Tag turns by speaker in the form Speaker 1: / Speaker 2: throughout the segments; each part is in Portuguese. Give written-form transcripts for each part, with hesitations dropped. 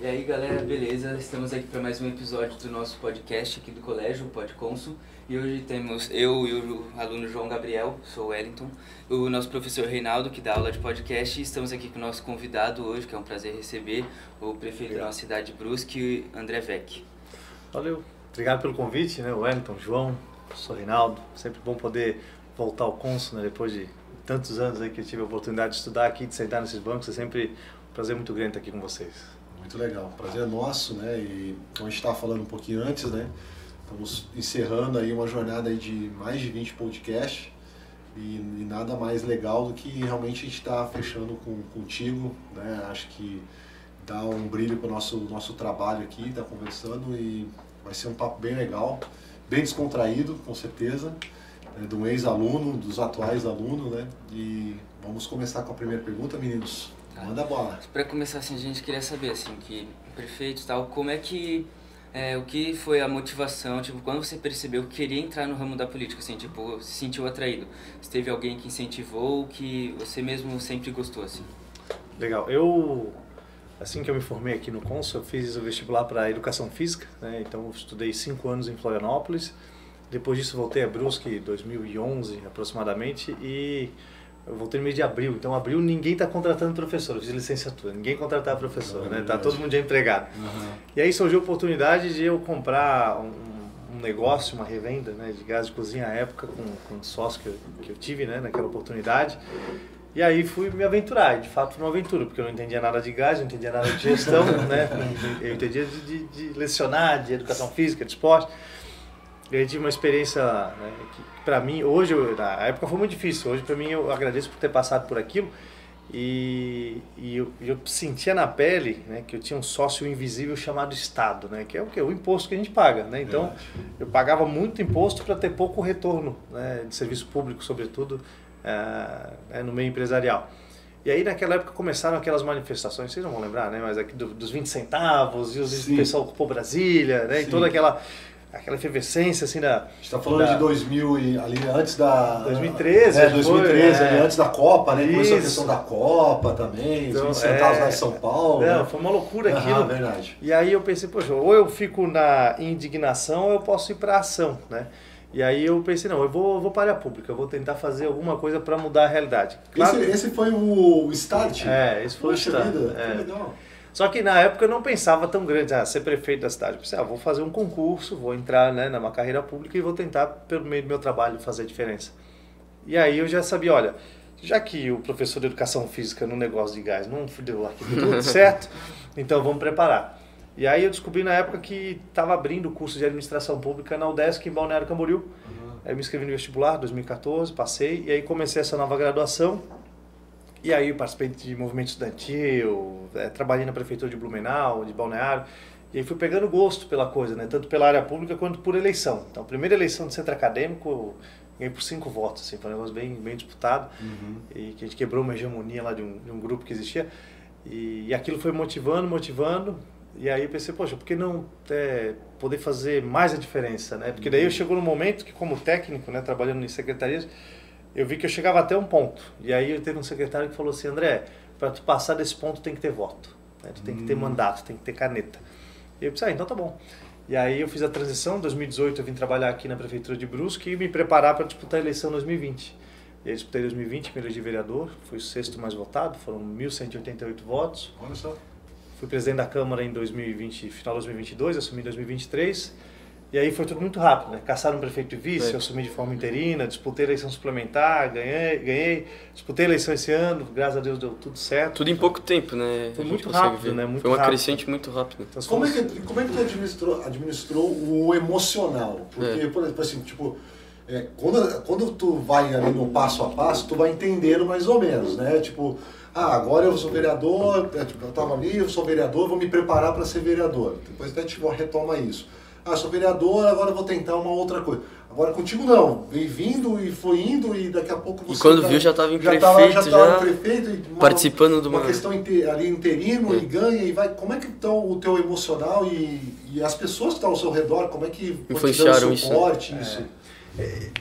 Speaker 1: E aí galera, beleza? Estamos aqui para mais um episódio do nosso podcast aqui do colégio, o Podconsul. E hoje temos eu e o aluno João Gabriel, sou o Wellington, o nosso professor Reinaldo, que dá aula de podcast, e estamos aqui com o nosso convidado hoje, que é um prazer receber, o prefeito da nossa cidade de Brusque, André Vecchi.
Speaker 2: Valeu, obrigado pelo convite, né? Wellington, João, sou Reinaldo, sempre bom poder voltar ao Consul, né? Depois de tantos anos aí que eu tive a oportunidade de estudar aqui, de sentar nesses bancos, é sempre um prazer muito grande estar aqui com vocês.
Speaker 3: Muito legal, prazer é nosso, né? E como a gente estava falando um pouquinho antes, né? Estamos encerrando aí uma jornada aí de mais de 20 podcasts e nada mais legal do que realmente a gente estar fechando contigo, né? Acho que dá um brilho para o nosso trabalho aqui, tá conversando, e vai ser um papo bem legal, bem descontraído, com certeza, né? De um ex-aluno, dos atuais alunos, né? E vamos começar com a primeira pergunta, meninos. Manda a bola.
Speaker 1: Para começar, assim, a gente queria saber, assim, que prefeito e tal, como é que, o que foi a motivação, tipo, quando você percebeu que queria entrar no ramo da política, assim, tipo, se sentiu atraído? Se teve alguém que incentivou, que você mesmo sempre gostou, assim?
Speaker 2: Legal, assim que eu me formei aqui no Consul, eu fiz o vestibular para Educação Física, né? Então eu estudei 5 anos em Florianópolis, depois disso voltei a Brusque em 2011 aproximadamente, e eu voltei no mês de abril, então abril ninguém está contratando professor, eu fiz licenciatura, ninguém contratava professor, né? Tá todo mundo já empregado. E aí surgiu a oportunidade de eu comprar um negócio, uma revenda, né, de gás de cozinha à época, com um sócio que eu tive, né, naquela oportunidade. E aí fui me aventurar, e de fato foi uma aventura, porque eu não entendia nada de gás, não entendia nada de gestão, né? Eu entendia de lecionar, de educação física, de esporte. E aí tive uma experiência, né, que para mim, hoje, na época foi muito difícil, hoje para mim eu agradeço por ter passado por aquilo, e eu sentia na pele, né, que eu tinha um sócio invisível chamado Estado, né, que é o quê? O imposto que a gente paga, né? Então eu pagava muito imposto para ter pouco retorno, né, de serviço público, sobretudo no meio empresarial. E aí naquela época começaram aquelas manifestações, vocês não vão lembrar, né, mas aqui dos 20 centavos, e o pessoal ocupou Brasília, né, e toda aquela efervescência assim da... A gente
Speaker 3: está falando de 2000 e ali antes da...
Speaker 2: 2013.
Speaker 3: 2013, ali antes da Copa, né? Começou a questão da Copa também, então, os 20 centavos lá em São Paulo.
Speaker 2: Não,
Speaker 3: né?
Speaker 2: Foi uma loucura aquilo.
Speaker 3: Verdade.
Speaker 2: E aí eu pensei, poxa, ou eu fico na indignação ou eu posso ir para a ação, né? E aí eu pensei, não, eu vou para a área pública, eu vou tentar fazer alguma coisa para mudar a realidade.
Speaker 3: Claro, esse foi o start?
Speaker 2: Esse foi o start.
Speaker 3: Que legal.
Speaker 2: Só que na época eu não pensava tão grande, ser prefeito da cidade. Eu pensei, vou fazer um concurso, vou entrar, né, numa carreira pública e vou tentar, pelo meio do meu trabalho, fazer a diferença. E aí eu já sabia, olha, já que o professor de educação física no negócio de gás não deu aqui tudo certo, então vamos preparar. E aí eu descobri na época que estava abrindo o curso de administração pública na UDESC, em Balneário Camboriú. Aí eu me inscrevi no vestibular, 2014, passei, e aí comecei essa nova graduação. E aí eu participei de movimento estudantil, trabalhei na prefeitura de Blumenau, de Balneário, e aí fui pegando gosto pela coisa, né? Tanto pela área pública quanto por eleição. Então, a primeira eleição de centro acadêmico, eu ganhei por 5 votos, assim, foi um negócio bem disputado, e que a gente quebrou uma hegemonia lá de um grupo que existia, e aquilo foi motivando, e aí eu pensei, poxa, por que não poder fazer mais a diferença, né? Porque daí eu chegou no momento que, como técnico, né, trabalhando em secretarias, eu vi que eu chegava até um ponto. E aí eu teve um secretário que falou assim, André, para tu passar desse ponto tem que ter voto, né? Tu tem que ter mandato, tem que ter caneta. E eu pensei, então tá bom. E aí eu fiz a transição, em 2018 eu vim trabalhar aqui na prefeitura de Brusque e me preparar para disputar a eleição em 2020. E aí disputei em 2020, me elegi vereador, fui o 6º mais votado, foram 1.188 votos.
Speaker 3: Olha só.
Speaker 2: Fui presidente da Câmara em 2020, final de 2022, assumi em 2023. E aí foi tudo muito rápido, né? Caçaram um prefeito e vice, eu assumi de forma interina, disputei a eleição suplementar, ganhei, disputei a eleição esse ano, graças a Deus deu tudo certo.
Speaker 1: Tudo em pouco tempo, né?
Speaker 2: Foi muito rápido, né? Muito
Speaker 1: foi uma
Speaker 2: rápido.
Speaker 1: crescente muito rápida.
Speaker 2: Então,
Speaker 3: Como é que tu administrou o emocional? Porque, por exemplo, assim, tipo, quando tu vai ali no passo a passo, tu vai entendendo mais ou menos, né? Tipo, agora eu sou vereador, eu estava ali, eu sou vereador, vou me preparar para ser vereador. Depois até a gente retoma isso. Sou vereador, agora eu vou tentar uma outra coisa. Agora contigo não, vem vindo e foi indo e daqui a pouco você...
Speaker 1: E quando viu já estava em prefeito, participando de uma
Speaker 3: questão ali interino e ganha e vai... Como é que está o teu emocional e as pessoas que estão ao seu redor, como é que
Speaker 1: influenciaram
Speaker 3: suporte isso?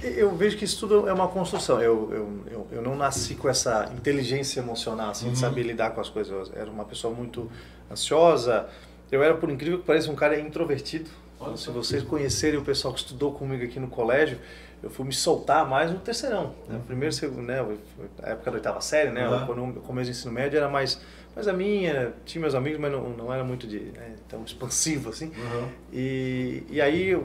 Speaker 2: Eu vejo que isso tudo é uma construção. Eu não nasci com essa inteligência emocional, assim, de saber lidar com as coisas. Eu era uma pessoa muito ansiosa, eu era, por incrível que pareça, um cara introvertido.
Speaker 3: Olha,
Speaker 2: se vocês conhecerem o pessoal que estudou comigo aqui no colégio, eu fui me soltar mais no terceirão. Né? Primeiro, segundo, né? A época da oitava série, né? Quando eu comecei o ensino médio era mais a minha, tinha meus amigos, mas não era muito tão expansivo assim. E aí,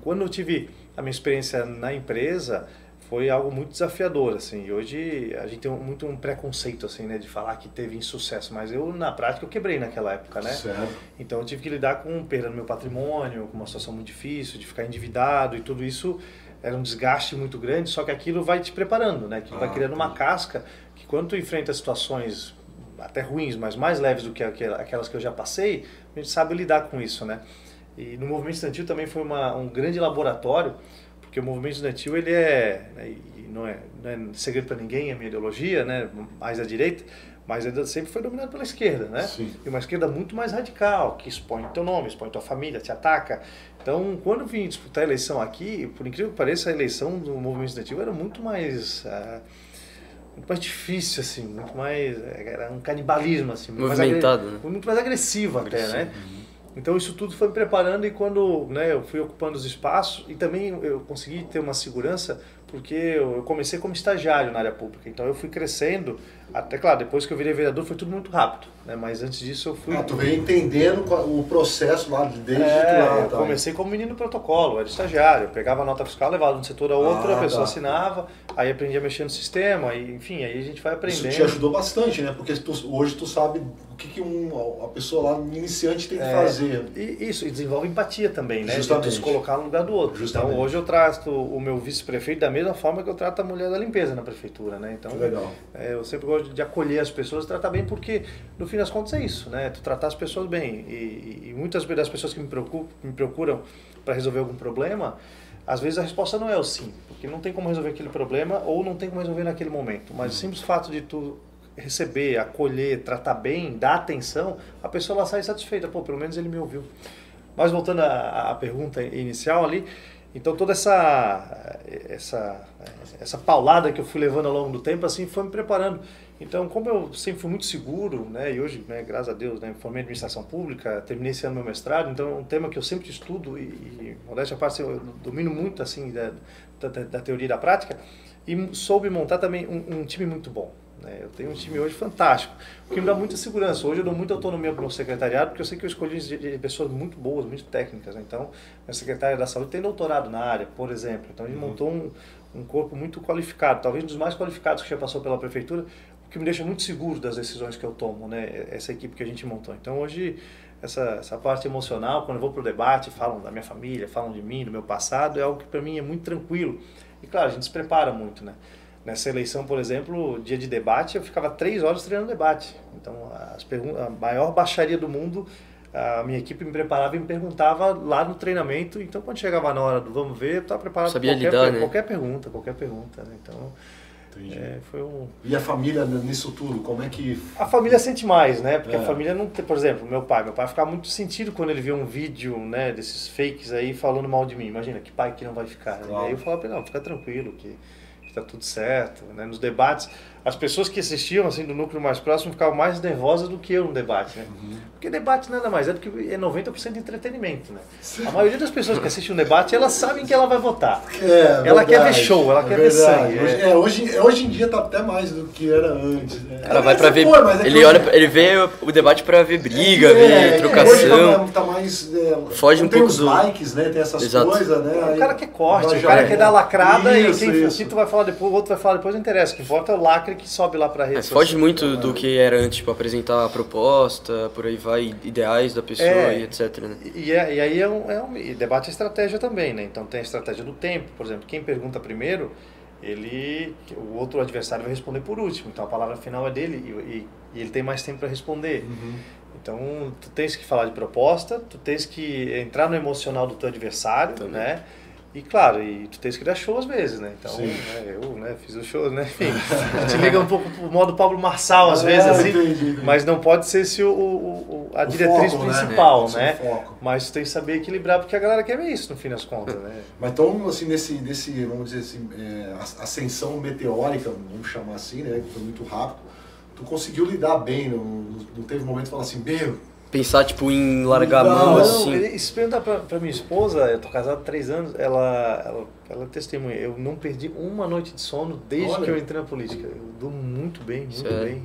Speaker 2: quando eu tive a minha experiência na empresa, foi algo muito desafiador, assim. E hoje a gente tem muito um preconceito, assim, né, de falar que teve insucesso, mas eu, na prática, eu quebrei naquela época, né?
Speaker 3: Certo.
Speaker 2: Então eu tive que lidar com perda do meu patrimônio, com uma situação muito difícil, de ficar endividado e tudo isso era um desgaste muito grande, só que aquilo vai te preparando, né? Aquilo vai criando uma casca que quando tu enfrenta situações até ruins, mas mais leves do que aquelas que eu já passei, a gente sabe lidar com isso, né? E no movimento estudantil também foi um grande laboratório, porque o movimento estudantil ele não é segredo para ninguém, a minha ideologia, né, mais à direita, mas ele sempre foi dominado pela esquerda, né?
Speaker 3: Sim.
Speaker 2: E uma esquerda muito mais radical, que expõe teu nome, expõe tua família, te ataca. Então, quando eu vim disputar a eleição aqui, por incrível que pareça, a eleição do movimento estudantil era muito mais difícil, assim, muito mais, era um canibalismo, assim,
Speaker 1: movimentado,
Speaker 2: muito mais agressivo até, né? Então isso tudo foi me preparando e quando, né, eu fui ocupando os espaços e também eu consegui ter uma segurança porque eu comecei como estagiário na área pública, então eu fui crescendo, até claro, depois que eu virei vereador foi tudo muito rápido, né, mas antes disso eu fui...
Speaker 3: tu veio entendendo o processo lá desde
Speaker 2: lá. Eu comecei como menino protocolo, eu era estagiário, eu pegava a nota fiscal, levava de um setor a outro, a pessoa assinava, aí aprendi a mexer no sistema, e, enfim, aí a gente vai aprendendo.
Speaker 3: Isso te ajudou bastante, né, porque hoje tu sabe o que a pessoa lá, iniciante, tem que fazer.
Speaker 2: E desenvolve empatia também, né?
Speaker 3: Justamente.
Speaker 2: De se colocar no lugar do outro.
Speaker 3: Justamente.
Speaker 2: Então hoje eu trato o meu vice-prefeito da mesma forma que eu trato a mulher da limpeza na prefeitura, né? Então
Speaker 3: legal.
Speaker 2: Eu sempre gosto de acolher as pessoas, tratar bem, porque no fim das contas é isso, né? Tu tratar as pessoas bem. E muitas das pessoas que me procuram para resolver algum problema, às vezes a resposta não é o sim, porque não tem como resolver aquele problema ou não tem como resolver naquele momento. Mas o simples fato de tu receber, acolher, tratar bem, dar atenção, a pessoa ela sai satisfeita, pô, pelo menos ele me ouviu. Mas voltando à pergunta inicial ali, então toda essa paulada que eu fui levando ao longo do tempo, assim, foi me preparando. Então, como eu sempre fui muito seguro, né, e hoje, né, graças a Deus, né, formei em administração pública, terminei esse ano meu mestrado, então é um tema que eu sempre estudo e modéstia à parte, eu domino muito, assim, da teoria e da prática, e soube montar também um time muito bom. Eu tenho um time hoje fantástico, o que me dá muita segurança. Hoje eu dou muita autonomia para o meu secretariado, porque eu sei que eu escolhi pessoas muito boas, muito técnicas. Então, minha secretária da saúde tem doutorado na área, por exemplo. Então, a gente montou um corpo muito qualificado, talvez um dos mais qualificados que já passou pela prefeitura, o que me deixa muito seguro das decisões que eu tomo, né? Essa equipe que a gente montou. Então, hoje, essa parte emocional, quando eu vou para o debate, falam da minha família, falam de mim, do meu passado, é algo que para mim é muito tranquilo. E, claro, a gente se prepara muito, né? Nessa eleição, por exemplo, dia de debate, eu ficava 3 horas treinando debate. Então, a maior baixaria do mundo, a minha equipe me preparava e me perguntava lá no treinamento. Então, quando chegava na hora do vamos ver, eu estava preparado para qualquer pergunta. Né? Então, foi
Speaker 3: E a família nisso tudo, como é que...
Speaker 2: A família sente mais, né? Porque a família não tem... Por exemplo, meu pai ficava muito sentido quando ele via um vídeo, né, desses fakes aí falando mal de mim. Imagina, que pai que não vai ficar. Claro. Aí eu falava para ele, não, fica tranquilo, que está tudo certo, né? Nos debates, as pessoas que assistiam assim do núcleo mais próximo ficavam mais nervosas do que eu no debate, né? Porque debate nada mais é do que 90% de entretenimento, né? A maioria das pessoas que assistem um debate, elas sabem que ela vai votar. Ela quer ver show, ela quer ver sangue.
Speaker 3: Hoje em dia tá até mais do que era antes. Né?
Speaker 1: Ela vai pra ver, ele vê o debate pra ver briga, ver trocação.
Speaker 3: Hoje tá mais,
Speaker 1: foge um
Speaker 3: tem
Speaker 1: pouco
Speaker 3: os likes, né? Tem essas coisas, né?
Speaker 2: O cara quer corte, o cara quer dar lacrada e quem tu vai falar depois, o outro vai falar depois, não interessa. O que importa é o lacre que sobe lá pra rede.
Speaker 1: Foge muito do que era antes, tipo, apresentar a proposta, por aí vai, ideais da pessoa e etc. Né?
Speaker 2: E aí e debate é estratégia também, né? Então tem a estratégia do tempo, por exemplo, quem pergunta primeiro, o outro adversário vai responder por último, então a palavra final é dele e ele tem mais tempo para responder. Então tu tens que falar de proposta, tu tens que entrar no emocional do teu adversário, também. Né? E claro, tu tens que dar show às vezes, né? Então, eu fiz o show, né? Enfim, a gente liga um pouco pro modo Pablo Marçal às vezes, assim, entendi. Mas não pode ser a diretriz foco, principal, né? Mas tu tem que saber equilibrar, porque a galera quer ver isso no fim das contas, né?
Speaker 3: Mas então, assim, nesse vamos dizer assim, ascensão meteórica, vamos chamar assim, né? Que foi muito rápido, tu conseguiu lidar bem, não teve momento de falar assim,
Speaker 4: pensar, tipo, em largar a mão, assim?
Speaker 2: Se perguntar pra minha esposa, eu tô casado há 3 anos, ela testemunha, eu não perdi uma noite de sono desde que eu entrei na política. Eu durmo muito bem, muito bem.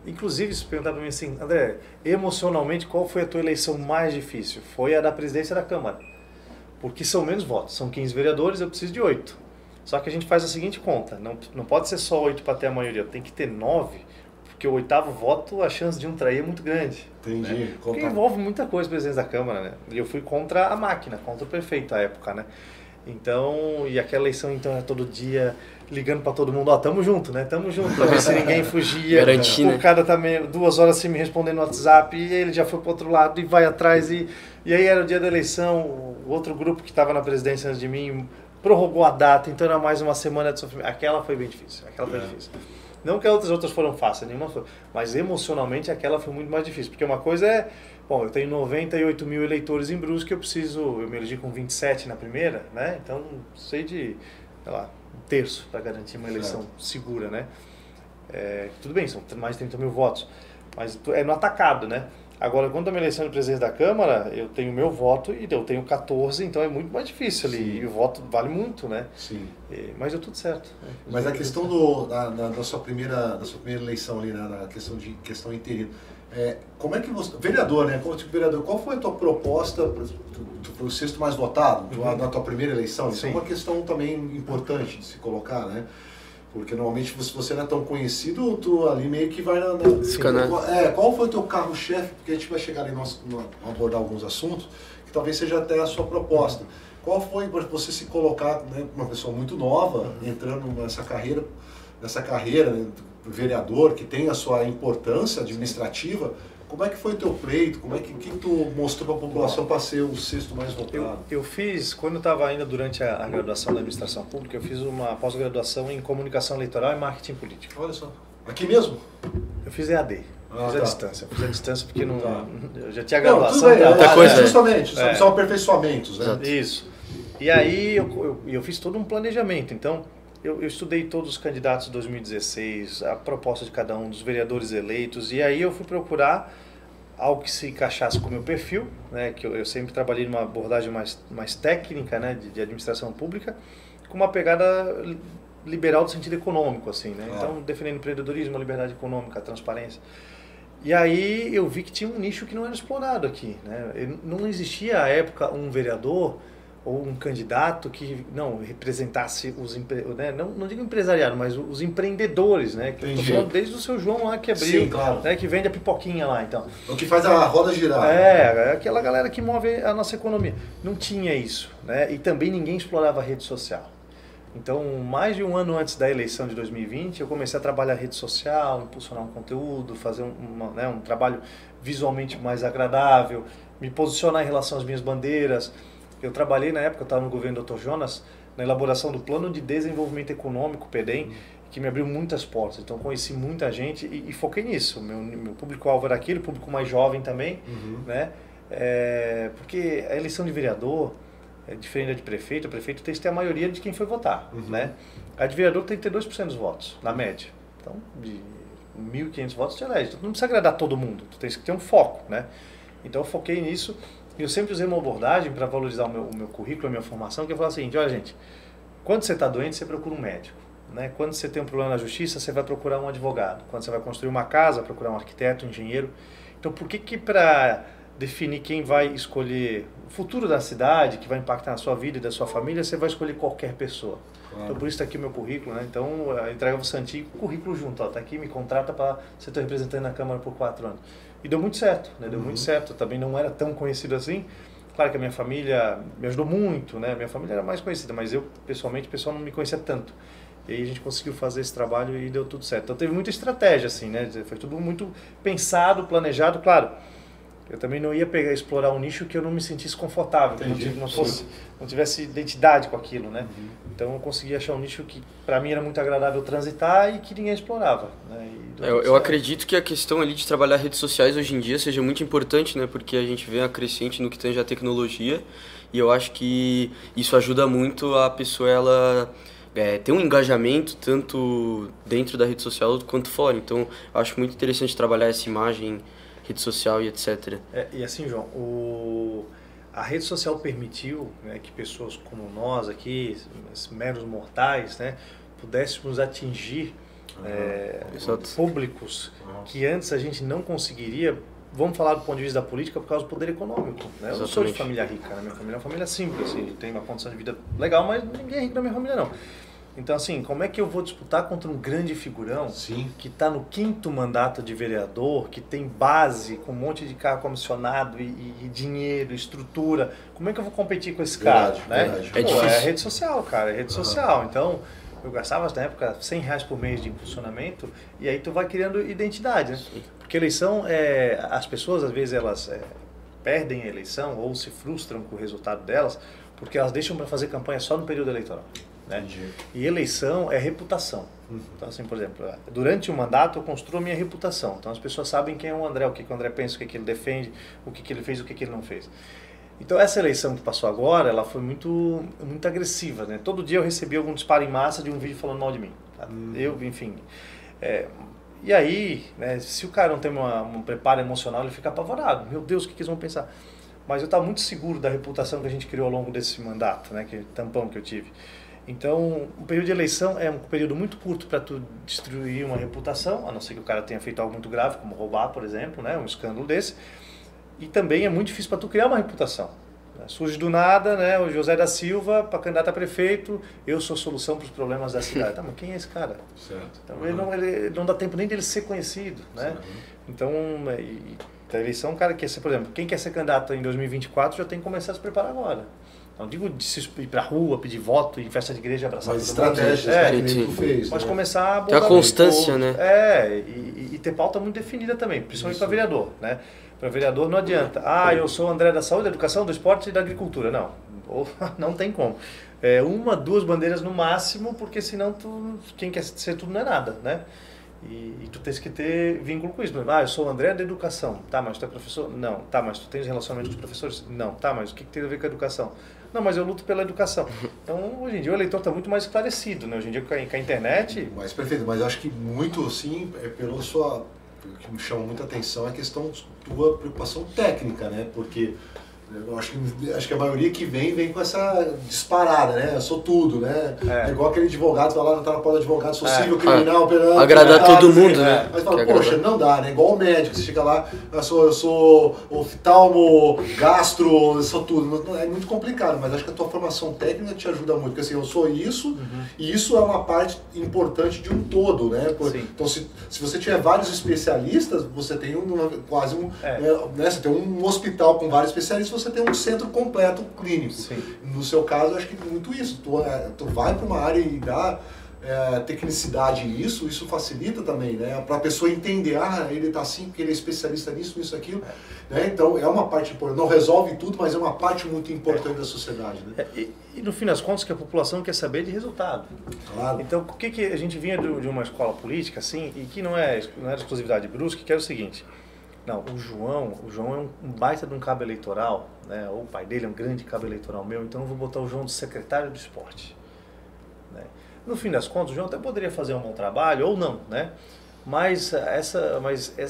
Speaker 2: Inclusive, se perguntar pra mim assim, André, emocionalmente, qual foi a tua eleição mais difícil? Foi a da presidência da Câmara. Porque são menos votos, são 15 vereadores, eu preciso de 8. Só que a gente faz a seguinte conta, não pode ser só 8 para ter a maioria, tem que ter 9, porque o 8º voto, a chance de um trair é muito grande.
Speaker 3: Entendi.
Speaker 2: Né? Porque envolve muita coisa a presidência da Câmara, né? E eu fui contra a máquina, contra o prefeito à época, né? Então, e aquela eleição, então, era todo dia ligando para todo mundo, tamo junto, né? Tamo junto, pra ver se ninguém fugia.
Speaker 4: Garantir,
Speaker 2: o cara também, 2 horas sem me responder no WhatsApp, e ele já foi pro outro lado e vai atrás. E aí era o dia da eleição, o outro grupo que estava na presidência antes de mim prorrogou a data, então era mais uma semana de sofrimento. Aquela foi bem difícil, difícil. Não que as outras foram fáceis, nenhuma foi, mas emocionalmente aquela foi muito mais difícil, porque uma coisa é, bom, eu tenho 98 mil eleitores em Brusque, eu me elegi com 27 na primeira, né? Então sei de, sei lá, 1/3 para garantir uma eleição segura, né? Tudo bem, são mais de 30 mil votos, mas é no atacado, né? Agora, quando a minha eleição de presidente da Câmara, eu tenho meu voto e eu tenho 14, então é muito mais difícil ali. Sim. E o voto vale muito, né?
Speaker 3: Sim.
Speaker 2: Mas deu tudo certo.
Speaker 3: Mas a questão da sua primeira eleição ali, na questão interina, como é que você... Vereador, né? Como tipo vereador, qual foi a tua proposta para o 6º mais votado na tua primeira eleição? Isso é uma questão também importante de se colocar, né? Porque normalmente, se você não é tão conhecido, tu ali meio que vai... Qual foi o teu carro-chefe? Porque a gente vai chegar ali, nós abordar alguns assuntos, que talvez seja até a sua proposta. Qual foi para você se colocar, né, uma pessoa muito nova, entrando nessa carreira, né, vereador, que tem a sua importância administrativa? Como é que foi o teu pleito? Como é que tu mostrou para a população para ser o 6º mais votado?
Speaker 2: Eu fiz, quando eu estava ainda durante a graduação da administração pública, eu fiz uma pós-graduação em comunicação eleitoral e marketing político.
Speaker 3: Olha só. Aqui mesmo?
Speaker 2: Eu fiz EAD. Fiz a distância porque não, eu já tinha
Speaker 3: graduação. Justamente, são aperfeiçoamentos, né?
Speaker 2: Isso. E aí eu fiz todo um planejamento. Então, eu estudei todos os candidatos de 2016, a proposta de cada um dos vereadores eleitos, e aí eu fui procurar algo que se encaixasse com o meu perfil, né, que eu sempre trabalhei numa abordagem mais técnica, né, de administração pública, com uma pegada liberal do sentido econômico, assim, né? Então, defendendo empreendedorismo, a liberdade econômica, a transparência. E aí eu vi que tinha um nicho que não era explorado aqui, né? Não existia à época um vereador ou um candidato que não representasse os né? não digo empresariado, mas os empreendedores, né? Que eu tô falando desde o seu João lá que abriu,
Speaker 3: sim, claro,
Speaker 2: né? Que vende a pipoquinha lá, então.
Speaker 3: O que faz a roda girar.
Speaker 2: Aquela galera que move a nossa economia. Não tinha isso, né? E também ninguém explorava a rede social. Então, mais de um ano antes da eleição de 2020, eu comecei a trabalhar a rede social, impulsionar um conteúdo, fazer um trabalho visualmente mais agradável, me posicionar em relação às minhas bandeiras. Eu trabalhei na época, eu estava no governo do Dr. Jonas, na elaboração do Plano de Desenvolvimento Econômico, PEDEM, que me abriu muitas portas. Então, conheci muita gente e foquei nisso. Meu público-alvo era aquele, público mais jovem também, né? Porque a eleição de vereador é diferente da de prefeito. O prefeito tem que ter a maioria de quem foi votar, né? A de vereador tem que ter 2% dos votos, na média. Então, de 1.500 votos, te elege. Então, não precisa agradar todo mundo, tu tem que ter um foco, né? Então, eu foquei nisso. E eu sempre usei uma abordagem para valorizar o meu currículo, a minha formação, que eu falo o seguinte: olha, gente, quando você está doente, você procura um médico, né? Quando você tem um problema na justiça, você vai procurar um advogado. Quando você vai construir uma casa, procurar um arquiteto, um engenheiro. Então, por que para definir quem vai escolher o futuro da cidade, que vai impactar na sua vida e da sua família, você vai escolher qualquer pessoa? Claro. Então, por isso está aqui o meu currículo, né? Então, entrega você antigo, currículo junto, está aqui, me contrata para ser teu representante na Câmara por 4 anos. E deu muito certo, né? Deu muito certo. Eu também não era tão conhecido assim. Claro que a minha família me ajudou muito, né? Minha família era mais conhecida, mas eu, pessoalmente, o pessoal não me conhecia tanto. E aí a gente conseguiu fazer esse trabalho e deu tudo certo. Então teve muita estratégia, assim, né? Foi tudo muito pensado, planejado. Claro, eu também não ia explorar um nicho que eu não me sentisse confortável, que não tivesse identidade com aquilo, né? Então eu consegui achar um nicho que para mim era muito agradável transitar e que ninguém explorava, né?
Speaker 4: Eu acredito que a questão ali de trabalhar redes sociais hoje em dia seja muito importante, né? Porque a gente vê a crescente no que tange a tecnologia e eu acho que isso ajuda muito a pessoa ela ter um engajamento tanto dentro da rede social quanto fora. Então eu acho muito interessante trabalhar essa imagem rede social e etc.
Speaker 2: E assim, João, a rede social permitiu, né, que pessoas como nós aqui, meros mortais, né, pudéssemos atingir públicos que antes a gente não conseguiria. Vamos falar do ponto de vista da política por causa do poder econômico. Né? Eu não sou de família rica, né? Minha família é uma família simples, assim, tem uma condição de vida legal, mas ninguém é rico na minha família não. Então assim, como é que eu vou disputar contra um grande figurão que está no 5º mandato de vereador, que tem base, com um monte de carro comissionado e dinheiro, estrutura? Como é que eu vou competir com esse cara? Né? É rede social, cara, é rede social. Então eu gastava na época R$100 por mês de impulsionamento e aí tu vai criando identidade, né? Porque eleição, as pessoas às vezes elas perdem a eleição ou se frustram com o resultado delas porque elas deixam para fazer campanha só no período eleitoral. Né? E eleição é reputação. Então assim, por exemplo, durante o mandato eu construo a minha reputação. Então as pessoas sabem quem é o André, o que o André pensa, o que ele defende, o que ele fez, o que ele não fez. Então essa eleição que passou agora, ela foi muito agressiva, né? Todo dia eu recebi algum disparo em massa de um vídeo falando mal de mim. Eu, enfim... E aí, né, se o cara não tem um preparo emocional, ele fica apavorado. Meu Deus, o que eles vão pensar? Mas eu estava muito seguro da reputação que a gente criou ao longo desse mandato, né, que tampão que eu tive. Então, o período de eleição é um período muito curto para tu destruir uma reputação, a não ser que o cara tenha feito algo muito grave, como roubar, por exemplo, né, um escândalo desse. E também é muito difícil para tu criar uma reputação. Surge do nada, né, o José da Silva, para candidato a prefeito, eu sou a solução para os problemas da cidade. Tá, mas quem é esse cara?
Speaker 3: Certo.
Speaker 2: Então, ele não dá tempo nem dele ser conhecido, né? Então, a eleição, cara, quer ser, por exemplo, quem quer ser candidato em 2024 já tem que começar a se preparar agora. Não digo de se ir pra rua, pedir voto, em festa de igreja, abraçar todo mundo.
Speaker 3: Estratégias que tu fez.
Speaker 2: Pode começar a
Speaker 4: ter a constância, né?
Speaker 2: E ter pauta muito definida também, principalmente para vereador, né? Para vereador não adianta. Eu sou o André da saúde, da educação, do esporte e da agricultura. Não, não tem como. 1, 2 bandeiras no máximo, porque senão quem quer ser tudo não é nada, né? E tu tens que ter vínculo com isso. Eu sou o André da educação. Tá, mas tu é professor? Não. Tá, mas tu tens relacionamento com os professores? Não. Tá, mas o que tem a ver com a educação? Não, mas eu luto pela educação. Então, hoje em dia, o eleitor está muito mais esclarecido, né? Hoje em dia, com a internet...
Speaker 3: Mas, perfeito. Mas eu acho que muito, assim, pela sua... O que me chama muita atenção é a questão da tua preocupação técnica, né? Porque eu acho que a maioria que vem com essa disparada, né? Eu sou tudo, né? É igual aquele advogado, tá lá na porta do advogado, sou civil, criminal, penal...
Speaker 4: Agradar todo mundo, né?
Speaker 3: Mas fala, poxa, não dá, né? Igual o médico, você chega lá, eu sou oftalmo, gastro, eu sou tudo. É muito complicado, mas acho que a tua formação técnica te ajuda muito, porque assim, eu sou isso, e isso é uma parte importante de um todo, né? Então, se você tiver vários especialistas, você tem quase um... né? Você tem um hospital com vários especialistas, você tem um centro completo clínico.
Speaker 2: Sim.
Speaker 3: No seu caso, eu acho que muito isso. Tu vai para uma área e dá tecnicidade nisso, isso facilita também, né? Para a pessoa entender, ele está assim porque ele é especialista nisso, nisso, aquilo. Né? Então, é uma parte importante. Não resolve tudo, mas é uma parte muito importante da sociedade. Né?
Speaker 2: E no fim das contas, que a população quer saber de resultado.
Speaker 3: Claro.
Speaker 2: Então, por que a gente vinha de uma escola política, assim, e que não era exclusividade de Brusque, que era o seguinte... Não, o João é um baita de um cabo eleitoral, né? Ou o pai dele é um grande cabo eleitoral meu, então eu vou botar o João de secretário de esporte. Né? No fim das contas, o João até poderia fazer um bom trabalho, ou não, né? Mas essa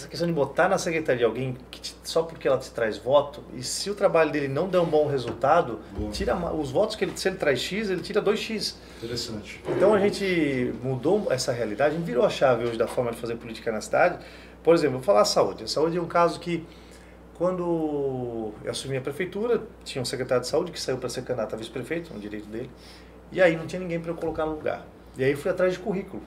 Speaker 2: questão de botar na secretaria alguém só porque ela te traz voto, e se o trabalho dele não der um bom resultado, tira os votos que se ele traz X, ele tira 2X.
Speaker 3: Interessante.
Speaker 2: Então a gente mudou essa realidade, a gente virou a chave hoje da forma de fazer política na cidade. Por exemplo, vou falar a saúde. A saúde é um caso que, quando eu assumi a prefeitura, tinha um secretário de saúde que saiu para ser candidato a vice-prefeito, um direito dele, e aí não tinha ninguém para eu colocar no lugar. E aí fui atrás de currículo,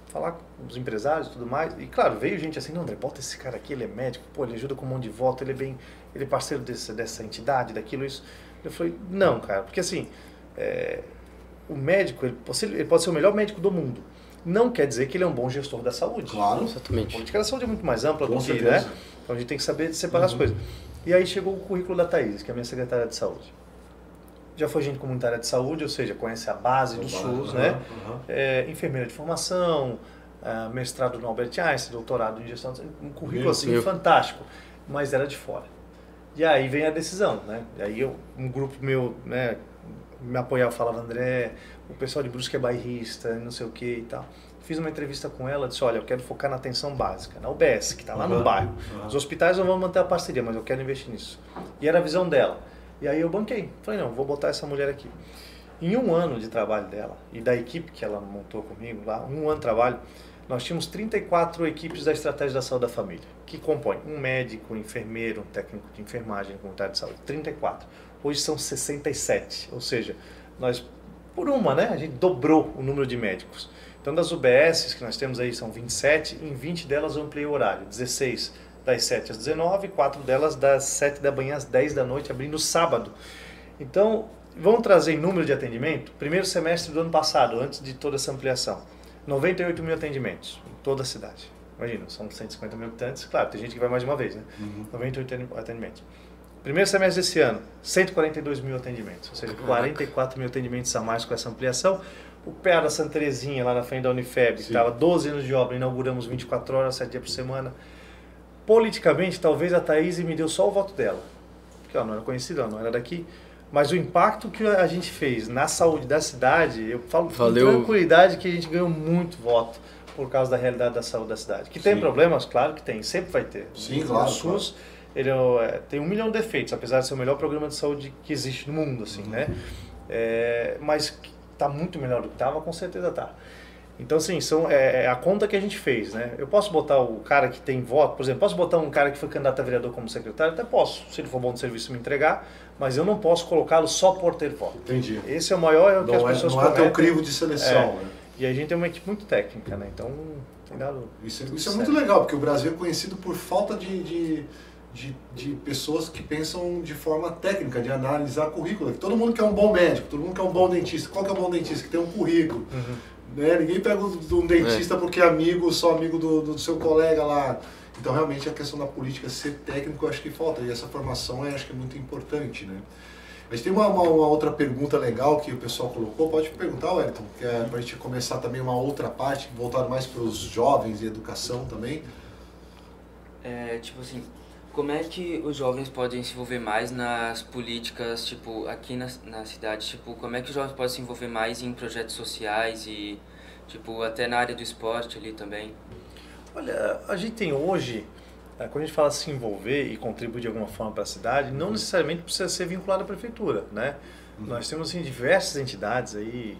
Speaker 2: falar com os empresários e tudo mais. E claro, veio gente assim, não, André, bota esse cara aqui, ele é médico, ele ajuda com um monte de voto, ele é parceiro dessa entidade, daquilo, isso. Eu falei, não, cara, porque assim, o médico, ele pode ser o melhor médico do mundo. Não quer dizer que ele é um bom gestor da saúde.
Speaker 3: Claro.
Speaker 4: Exatamente.
Speaker 2: A política da saúde é muito mais ampla do que,
Speaker 3: certeza.
Speaker 2: né? Então a gente tem que saber separar as coisas. E aí chegou o currículo da Thaís, que é a minha secretária de saúde. Já foi gente comunitária de saúde, ou seja, conhece a base do SUS, né? Enfermeira de formação, mestrado no Albert Einstein, doutorado em gestão, um currículo assim fantástico, mas era de fora. E aí vem a decisão, né? E aí um grupo meu, né, me apoiava, falava, André, o pessoal de Brusque é bairrista, não sei o que e tal. fiz uma entrevista com ela, disse, olha, eu quero focar na atenção básica, na UBS, que está lá no bairro. Os hospitais não vão manter a parceria, mas eu quero investir nisso. E era a visão dela. E aí eu banquei. Falei, não, vou botar essa mulher aqui. Em 1 ano de trabalho dela, e da equipe que ela montou comigo lá, 1 ano de trabalho, nós tínhamos 34 equipes da Estratégia da Saúde da Família, que compõem um médico, um enfermeiro, um técnico de enfermagem, comunitário de saúde, 34. Hoje são 67, ou seja, nós, por uma, né, a gente dobrou o número de médicos. Então, das UBSs que nós temos aí são 27, em 20 delas eu ampliei o horário, 16 das 7 às 19, 4 delas das 7 da manhã às 10 da noite, abrindo sábado. Então, vamos trazer em número de atendimento, primeiro semestre do ano passado, antes de toda essa ampliação, 98 mil atendimentos em toda a cidade. Imagina, são 150 mil habitantes, claro, tem gente que vai mais de uma vez, né? 98 atendimentos. Primeiro semestre desse ano, 142 mil atendimentos, ou seja, 44 mil atendimentos a mais com essa ampliação. O PA da Santa Terezinha, lá na frente da Unifeb, que estava 12 anos de obra, inauguramos 24 horas, 7 dias por semana. Politicamente, talvez a Thaís me deu só o voto dela, porque ela não era conhecida, ela não era daqui. Mas o impacto que a gente fez na saúde da cidade, eu falo com tranquilidade que a gente ganhou muito voto por causa da realidade da saúde da cidade. Que tem problemas, claro que tem, sempre vai ter.
Speaker 3: Sim, claro.
Speaker 2: O SUS, ele tem 1 milhão de defeitos, apesar de ser o melhor programa de saúde que existe no mundo, assim, né? Mas está muito melhor do que estava, com certeza está. Então, assim, é a conta que a gente fez, né? Eu posso botar o cara que tem voto, por exemplo, posso botar um cara que foi candidato a vereador como secretário? Até posso, se ele for bom de serviço me entregar, mas eu não posso colocá-lo só por ter voto.
Speaker 3: Entendi.
Speaker 2: Esse é o maior erro que as pessoas cometem.
Speaker 3: Não é teu crivo de seleção, né?
Speaker 2: E a gente tem uma equipe muito técnica, né? Então, tem dado...
Speaker 3: Isso é muito legal, porque o Brasil é conhecido por falta de pessoas que pensam de forma técnica, de analisar currículo. Todo mundo quer um bom médico, todo mundo quer um bom dentista. Qual que é o bom dentista? Que tem um currículo. Né? Ninguém pega um dentista porque é só amigo do seu colega lá. Então, realmente, a questão da política ser técnico, eu acho que falta. E essa formação, acho que é muito importante, né? Mas tem uma outra pergunta legal que o pessoal colocou. Pode perguntar, Wellington, que é para a gente começar também uma outra parte, voltada mais para os jovens e educação também.
Speaker 1: Tipo assim, como é que os jovens podem se envolver mais nas políticas, tipo, aqui na cidade? Tipo, como é que os jovens podem se envolver mais em projetos sociais e, tipo, até na área do esporte ali também?
Speaker 2: Olha, a gente tem hoje, quando a gente fala se envolver e contribuir de alguma forma para a cidade, não necessariamente precisa ser vinculado à prefeitura, né? Nós temos, assim, diversas entidades aí,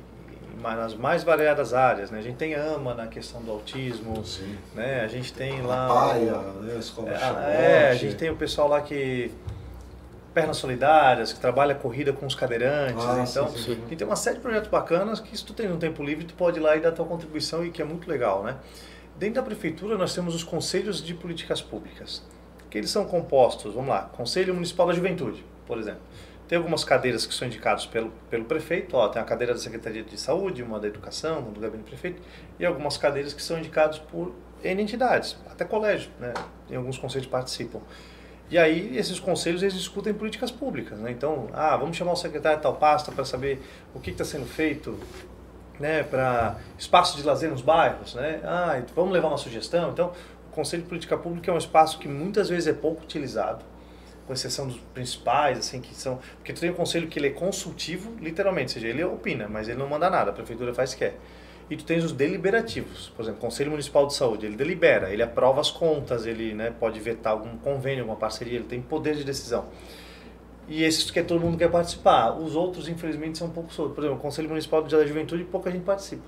Speaker 2: nas mais variadas áreas, né? A gente tem a AMA na questão do autismo, né? A gente tem lá...
Speaker 3: A PAIA, né? A Escola
Speaker 2: a gente tem o pessoal lá que... Pernas Solidárias, que trabalha corrida com os cadeirantes, então
Speaker 3: sim.
Speaker 2: E tem uma série de projetos bacanas que se tu tem um tempo livre, tu pode ir lá e dar tua contribuição e que é muito legal, né? Dentro da prefeitura nós temos os conselhos de políticas públicas, que eles são compostos, vamos lá, Conselho Municipal da Juventude, por exemplo. Tem algumas cadeiras que são indicadas pelo prefeito, tem a cadeira da Secretaria de Saúde, uma da Educação, uma do Gabinete do Prefeito, e algumas cadeiras que são indicadas por N entidades, até colégio, né? Em alguns conselhos participam. E aí, esses conselhos, eles discutem políticas públicas, né? Então, vamos chamar o secretário de tal pasta para saber o que está sendo feito, né, para espaços de lazer nos bairros, né? Vamos levar uma sugestão. Então, o Conselho de Política Pública é um espaço que muitas vezes é pouco utilizado, com exceção dos principais, assim, que são... Porque tu tem um conselho que ele é consultivo, literalmente, ou seja, ele opina, mas ele não manda nada, a prefeitura faz o que quer. E tu tens os deliberativos, por exemplo, o Conselho Municipal de Saúde, ele delibera, ele aprova as contas, ele, né, pode vetar algum convênio, alguma parceria, ele tem poder de decisão. E esses que todo mundo quer participar. Os outros, infelizmente, são um pouco soltos. Por exemplo, o Conselho Municipal da Juventude, pouca gente participa.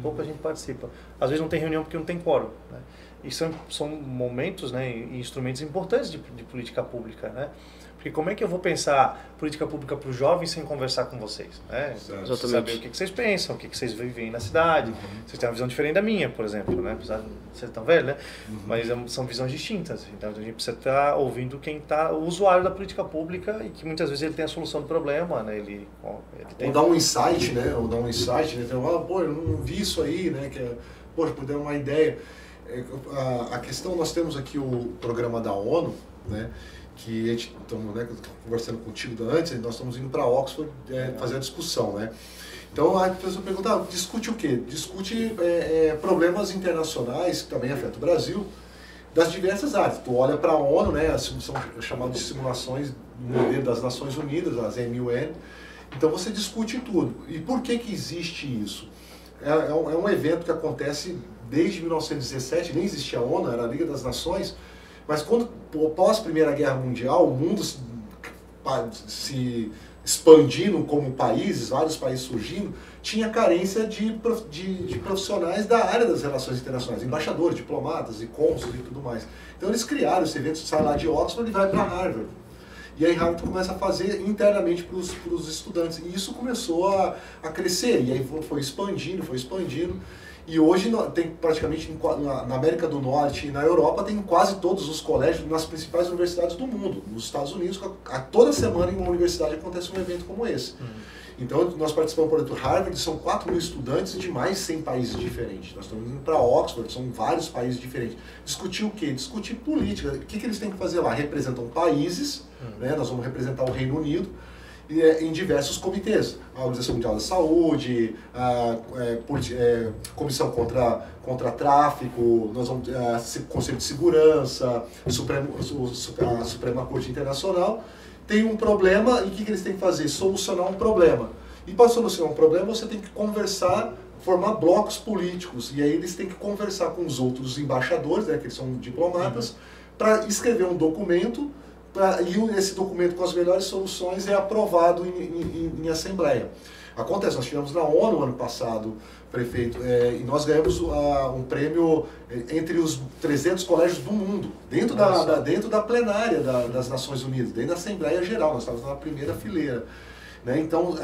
Speaker 2: Pouca gente participa. Às vezes não tem reunião porque não tem quórum, né? E são momentos, né, e instrumentos importantes de política pública, né? Porque como é que eu vou pensar política pública para os jovens sem conversar com vocês? Né? Saber o que vocês pensam, o que vocês vivem na cidade. Vocês têm uma visão diferente da minha, por exemplo, né? Apesar de ser tão velho, né? Mas são visões distintas. Então a gente precisa estar ouvindo o usuário da política pública e que muitas vezes ele tem a solução do problema, né? Ele tem...
Speaker 3: Ou dar um insight, né? Então, eu não vi isso aí, né? Poxa, por dar uma ideia. A questão, nós temos aqui o programa da ONU, né? Que a gente estamos, né, conversando contigo antes, nós estamos indo para Oxford fazer a discussão, né? Então a pessoa pergunta, discute o quê? Discute problemas internacionais que também afetam o Brasil, das diversas áreas. Tu olha para a ONU, né? São chamadas de simulações no modelo das Nações Unidas, as MUN. Então você discute tudo. E por que existe isso? é um evento que acontece desde 1917, nem existia a ONU, era a Liga das Nações, mas quando, pós Primeira Guerra Mundial, o mundo se expandindo como países, vários países surgindo, tinha carência de profissionais da área das relações internacionais, embaixadores, diplomatas e cônsules e tudo mais. Então eles criaram esse evento, sai lá de Oxford e vai para Harvard. E aí Harvard começa a fazer internamente para os estudantes. E isso começou a crescer, e aí foi expandindo, e hoje tem praticamente na América do Norte e na Europa tem quase todos os colégios nas principais universidades do mundo. Nos Estados Unidos, toda semana em uma universidade acontece um evento como esse. Então nós participamos, por exemplo, Harvard, são 4.000 estudantes de mais de 100 países diferentes. Nós estamos indo para Oxford, são vários países diferentes. Discutir o quê? Discutir política. O que eles têm que fazer lá? Representam países, né? Nós vamos representar o Reino Unido, em diversos comitês, a Organização Mundial da Saúde, a Comissão contra Tráfico, nós vamos, Conselho de Segurança, a Suprema Corte Internacional. Tem um problema e o que eles têm que fazer? Solucionar um problema. E para solucionar um problema você tem que conversar, formar blocos políticos, e aí eles têm que conversar com os outros embaixadores, né, que eles são diplomatas, para escrever um documento, e esse documento com as melhores soluções é aprovado em assembleia. Acontece, nós tivemos na ONU ano passado, prefeito, e nós ganhamos um prêmio entre os 300 colégios do mundo, dentro da plenária das Nações Unidas, dentro da Assembleia Geral, nós estávamos na primeira fileira. Né? Então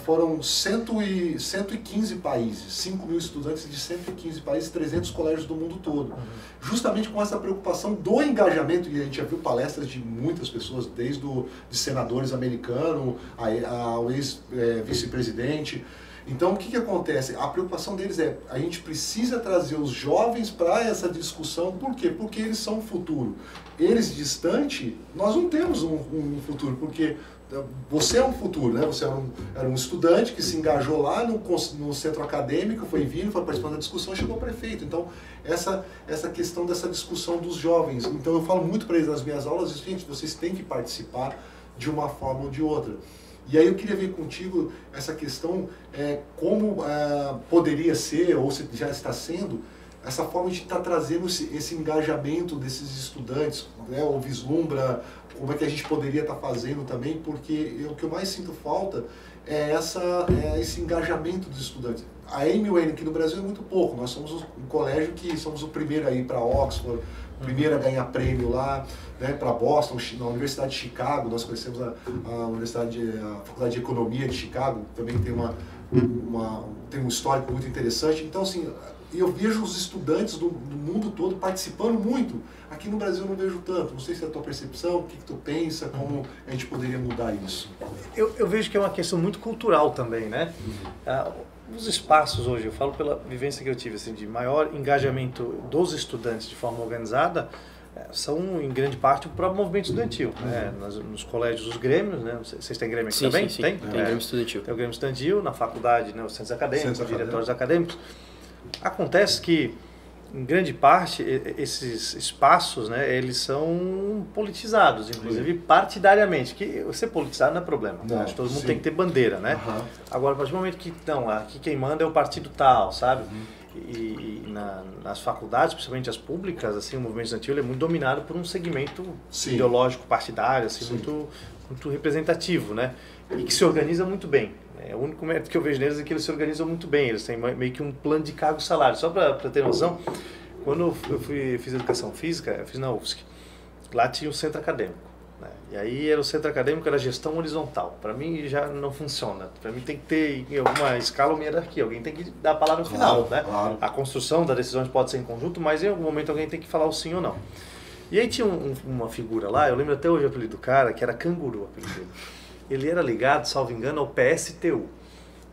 Speaker 3: foram 115 países, 5.000 estudantes de 115 países, 300 colégios do mundo todo. Justamente com essa preocupação do engajamento, e a gente já viu palestras de muitas pessoas, desde de senadores americanos, ao ex-vice-presidente. Então o que acontece? A preocupação deles a gente precisa trazer os jovens para essa discussão. Por quê? Porque eles são o futuro. Eles distante, nós não temos um futuro, porque você é um futuro, né? Você era um estudante que se engajou lá no centro acadêmico, foi vindo, foi participando da discussão e chegou ao prefeito. Então, essa questão dessa discussão dos jovens. Então, eu falo muito para eles nas minhas aulas, gente, vocês têm que participar de uma forma ou de outra. E aí eu queria ver contigo essa questão, como poderia ser, ou se já está sendo, essa forma de estar trazendo esse engajamento desses estudantes, né? Ou vislumbra como é que a gente poderia estar fazendo também, porque o que eu mais sinto falta é esse engajamento dos estudantes. A AMWN aqui no Brasil é muito pouco, nós somos um colégio que somos o primeiro a ir para Oxford, o primeiro a ganhar prêmio lá, né, para Boston, na Universidade de Chicago, nós conhecemos a Faculdade de Economia de Chicago, também tem tem um histórico muito interessante. Então, assim, eu vejo os estudantes do mundo todo participando muito. Aqui no Brasil eu não vejo tanto. Não sei se é a tua percepção, o que tu pensa, como a gente poderia mudar isso.
Speaker 2: Eu vejo que é uma questão muito cultural também, né? Os espaços hoje, eu falo pela vivência que eu tive, assim, de maior engajamento dos estudantes de forma organizada, são em grande parte o próprio movimento estudantil, né? Nos colégios, os grêmios, né? Vocês têm grêmio aqui também?
Speaker 4: Sim. Tem grêmio estudantil.
Speaker 2: Tem o grêmio estudantil, na faculdade, né? Os centros acadêmicos, os diretórios acadêmicos. Acontece que, em grande parte, esses espaços, né, eles são politizados, inclusive partidariamente. Que ser politizado não é problema, não, acho que todo mundo tem que ter bandeira, né? Agora, a partir do momento que, não, aqui quem manda é o partido tal, sabe? E nas faculdades, principalmente as públicas, assim, o movimento estudantil é muito dominado por um segmento ideológico partidário, assim, muito representativo, né? E que se organiza muito bem. O único mérito que eu vejo neles é que eles se organizam muito bem, eles têm meio que um plano de cargo e salário. Só para ter noção, quando eu fiz educação física, eu fiz na UFSC, lá tinha um centro acadêmico, né? E aí era o centro acadêmico, era gestão horizontal. Para mim já não funciona, para mim tem que ter em alguma escala uma hierarquia, alguém tem que dar a palavra no final, né? Claro. A construção da decisão pode ser em conjunto, mas em algum momento alguém tem que falar o sim ou não. E aí tinha uma figura lá, eu lembro até hoje o apelido do cara, que era Canguru, o apelido dele. Ele era ligado, salvo engano, ao PSTU.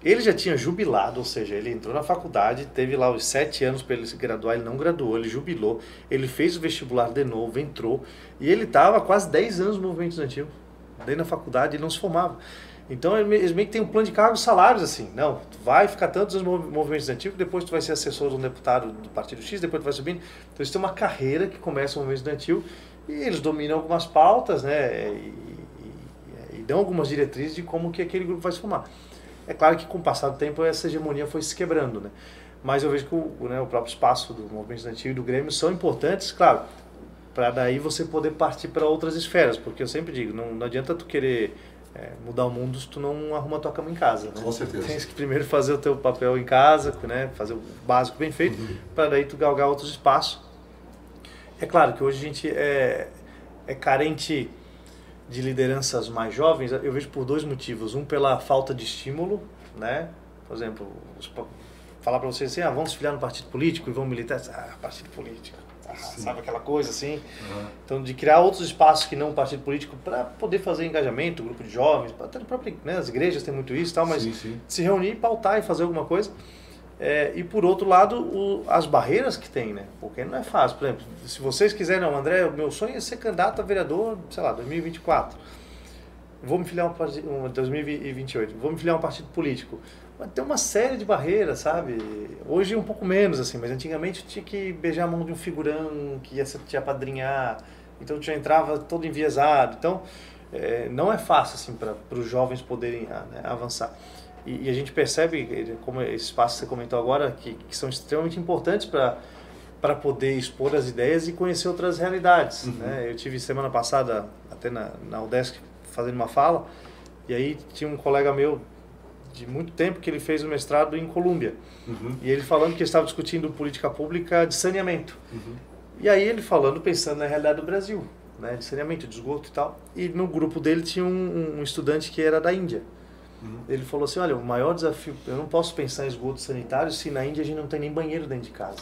Speaker 2: Ele já tinha jubilado, ou seja, ele entrou na faculdade, teve lá os 7 anos para ele se graduar, ele não graduou, ele jubilou, ele fez o vestibular de novo, entrou, e ele estava quase 10 anos no movimento estudantil. Daí na faculdade ele não se formava. Então eles meio que têm um plano de cargos e salários assim, não, tu vai ficar tantos anos no movimento estudantil, depois tu vai ser assessor de um deputado do partido X, depois tu vai subindo. Então eles têm uma carreira que começa no movimento estudantil e eles dominam algumas pautas, né, e dão algumas diretrizes de como que aquele grupo vai se formar. É claro que com o passar do tempo essa hegemonia foi se quebrando, né? Mas eu vejo que o próprio espaço do movimento estudantil e do Grêmio são importantes, claro, para daí você poder partir para outras esferas, porque eu sempre digo, não adianta tu querer mudar o mundo se tu não arruma a tua cama em casa, né?
Speaker 3: Com certeza.
Speaker 2: Tens que primeiro fazer o teu papel em casa, né? Fazer o básico bem feito, para daí tu galgar outros espaços. É claro que hoje a gente é carente de lideranças mais jovens, eu vejo por dois motivos. Um, pela falta de estímulo, né? Por exemplo, falar para vocês assim, vamos se filiar no partido político e vamos militar. Partido político. Sabe aquela coisa assim? Então, de criar outros espaços que não o partido político para poder fazer engajamento, grupo de jovens, até no próprio, né, as igrejas têm muito isso e tal, mas se reunir, pautar e fazer alguma coisa. E por outro lado, as barreiras que tem, né? Porque não é fácil. Por exemplo, se vocês quiserem, André, o meu sonho é ser candidato a vereador, sei lá, 2024. Vou me filiar 2028. Vou me filiar a um partido político. Mas tem uma série de barreiras, sabe? Hoje um pouco menos, assim, mas antigamente tinha que beijar a mão de um figurão que ia te apadrinhar. Então já entrava todo enviesado. Então, não é fácil, assim, para os jovens poderem avançar. E a gente percebe, como esse espaço que você comentou agora, que são extremamente importantes para poder expor as ideias e conhecer outras realidades. Né? Eu tive semana passada, até na UDESC, fazendo uma fala, e aí tinha um colega meu de muito tempo que ele fez o mestrado em Colômbia. E ele falando que estava discutindo política pública de saneamento. E aí ele falando, pensando na realidade do Brasil, né? De saneamento, de esgoto e tal. E no grupo dele tinha um estudante que era da Índia. Ele falou assim, olha, o maior desafio, eu não posso pensar em esgoto sanitário se na Índia a gente não tem nem banheiro dentro de casa.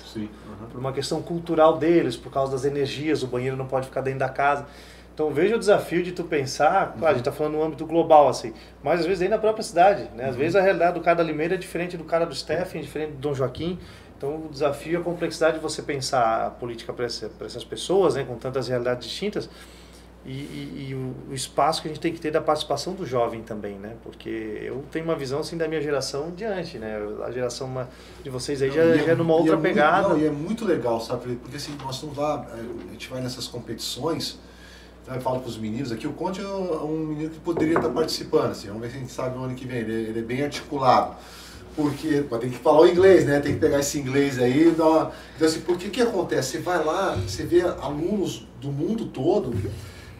Speaker 2: Por uma questão cultural deles, por causa das energias, o banheiro não pode ficar dentro da casa. Então veja o desafio de tu pensar, claro, a gente está falando no âmbito global, assim, mas às vezes aí na própria cidade, né? Às vezes a realidade do cara da Limeira é diferente do cara do Stephen, é diferente do Dom Joaquim. Então o desafio e a complexidade de você pensar a política para essas pessoas, né, com tantas realidades distintas, e o espaço que a gente tem que ter da participação do jovem também, né? Porque eu tenho uma visão assim da minha geração diante, né? A geração de vocês aí já é numa outra pegada.
Speaker 3: E é muito legal, sabe? Porque assim, nós estamos lá, a gente vai nessas competições, eu falo para os meninos aqui, o Conte é um menino que poderia estar participando, assim, vamos ver se a gente sabe no ano que vem, ele é bem articulado. Porque tem que falar o inglês, né? Tem que pegar esse inglês aí. Então assim, por que acontece? Você vai lá, você vê alunos do mundo todo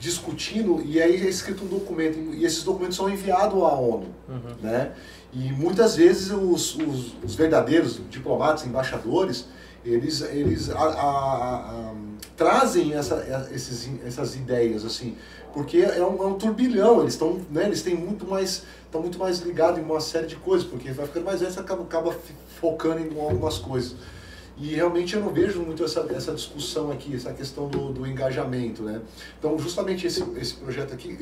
Speaker 3: discutindo, e aí é escrito um documento, e esses documentos são enviados à ONU, né? E muitas vezes os verdadeiros diplomatas, embaixadores, eles trazem essas ideias, assim, porque é um turbilhão, eles estão, né, eles têm estão muito mais ligados em uma série de coisas, porque vai ficando mais velho, você acaba focando em algumas coisas. E realmente eu não vejo muito essa discussão aqui, essa questão do engajamento, né? Então, justamente esse projeto aqui,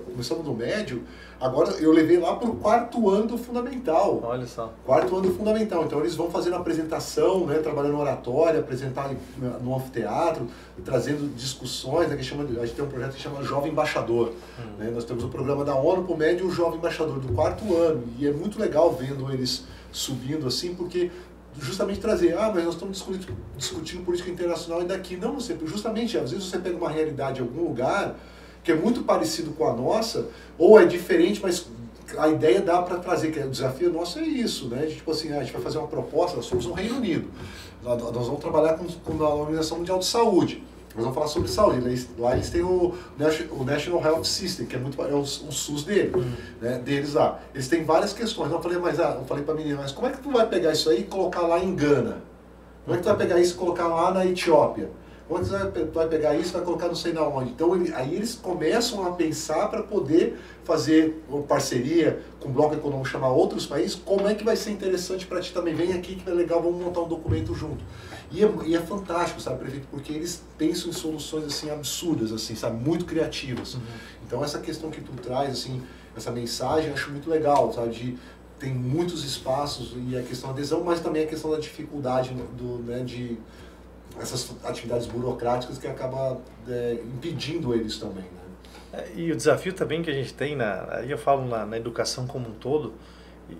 Speaker 3: começando no médio, agora eu levei lá para o 4º ano do fundamental.
Speaker 2: Olha só.
Speaker 3: 4º ano do fundamental. Então, eles vão fazendo apresentação, né, trabalhando oratória, apresentar no anfiteatro, trazendo discussões, né, a gente tem um projeto que chama Jovem Embaixador. Né? Nós temos o programa da ONU para o médio, o Jovem Embaixador, do 4º ano. E é muito legal vendo eles subindo assim, porque justamente trazer, mas nós estamos discutindo política internacional e daqui. Não, justamente, às vezes você pega uma realidade em algum lugar que é muito parecido com a nossa, ou é diferente, mas a ideia dá para trazer, que o desafio nosso é isso, né? Tipo assim, a gente vai fazer uma proposta, nós somos no Reino Unido, nós vamos trabalhar com a Organização Mundial de Saúde. Nós vamos falar sobre saúde. Lá eles têm o National Health System, que é o SUS né, deles lá. Eles têm várias questões. Eu falei para a menina, mas como é que tu vai pegar isso aí e colocar lá em Gana? Como é que tu vai pegar isso e colocar lá na Etiópia? Como é que tu vai pegar isso e vai colocar não sei na onde? Então aí eles começam a pensar para poder fazer uma parceria com o Bloco Econômico, chamar outros países, como é que vai ser interessante para ti também. Vem aqui que é legal, vamos montar um documento junto. E é fantástico, sabe, prefeito, porque eles pensam em soluções assim absurdas, assim, sabe, muito criativas. Então essa questão que tu traz, assim, essa mensagem, eu acho muito legal, sabe, tem muitos espaços e a questão da adesão, mas também a questão da dificuldade né, de essas atividades burocráticas que acaba impedindo eles também, né?
Speaker 2: E o desafio também que a gente tem, aí eu falo na educação como um todo,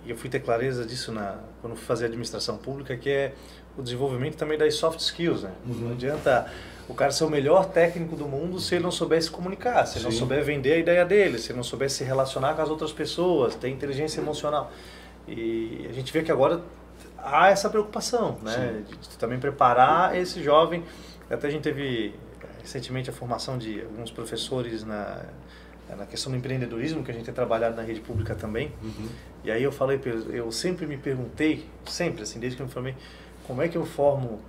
Speaker 2: e eu fui ter clareza disso quando fui fazer administração pública, que é o desenvolvimento também das soft skills, né? Não adianta o cara ser o melhor técnico do mundo se ele não souber se comunicar, se ele não souber vender a ideia dele, se ele não souber se relacionar com as outras pessoas, ter inteligência emocional. E a gente vê que agora há essa preocupação, né? De também preparar esse jovem. Até a gente teve recentemente a formação de alguns professores na questão do empreendedorismo, que a gente tem trabalhado na rede pública também. E aí eu falei, eu sempre me perguntei, sempre assim, desde que eu me formei, como é que eu formo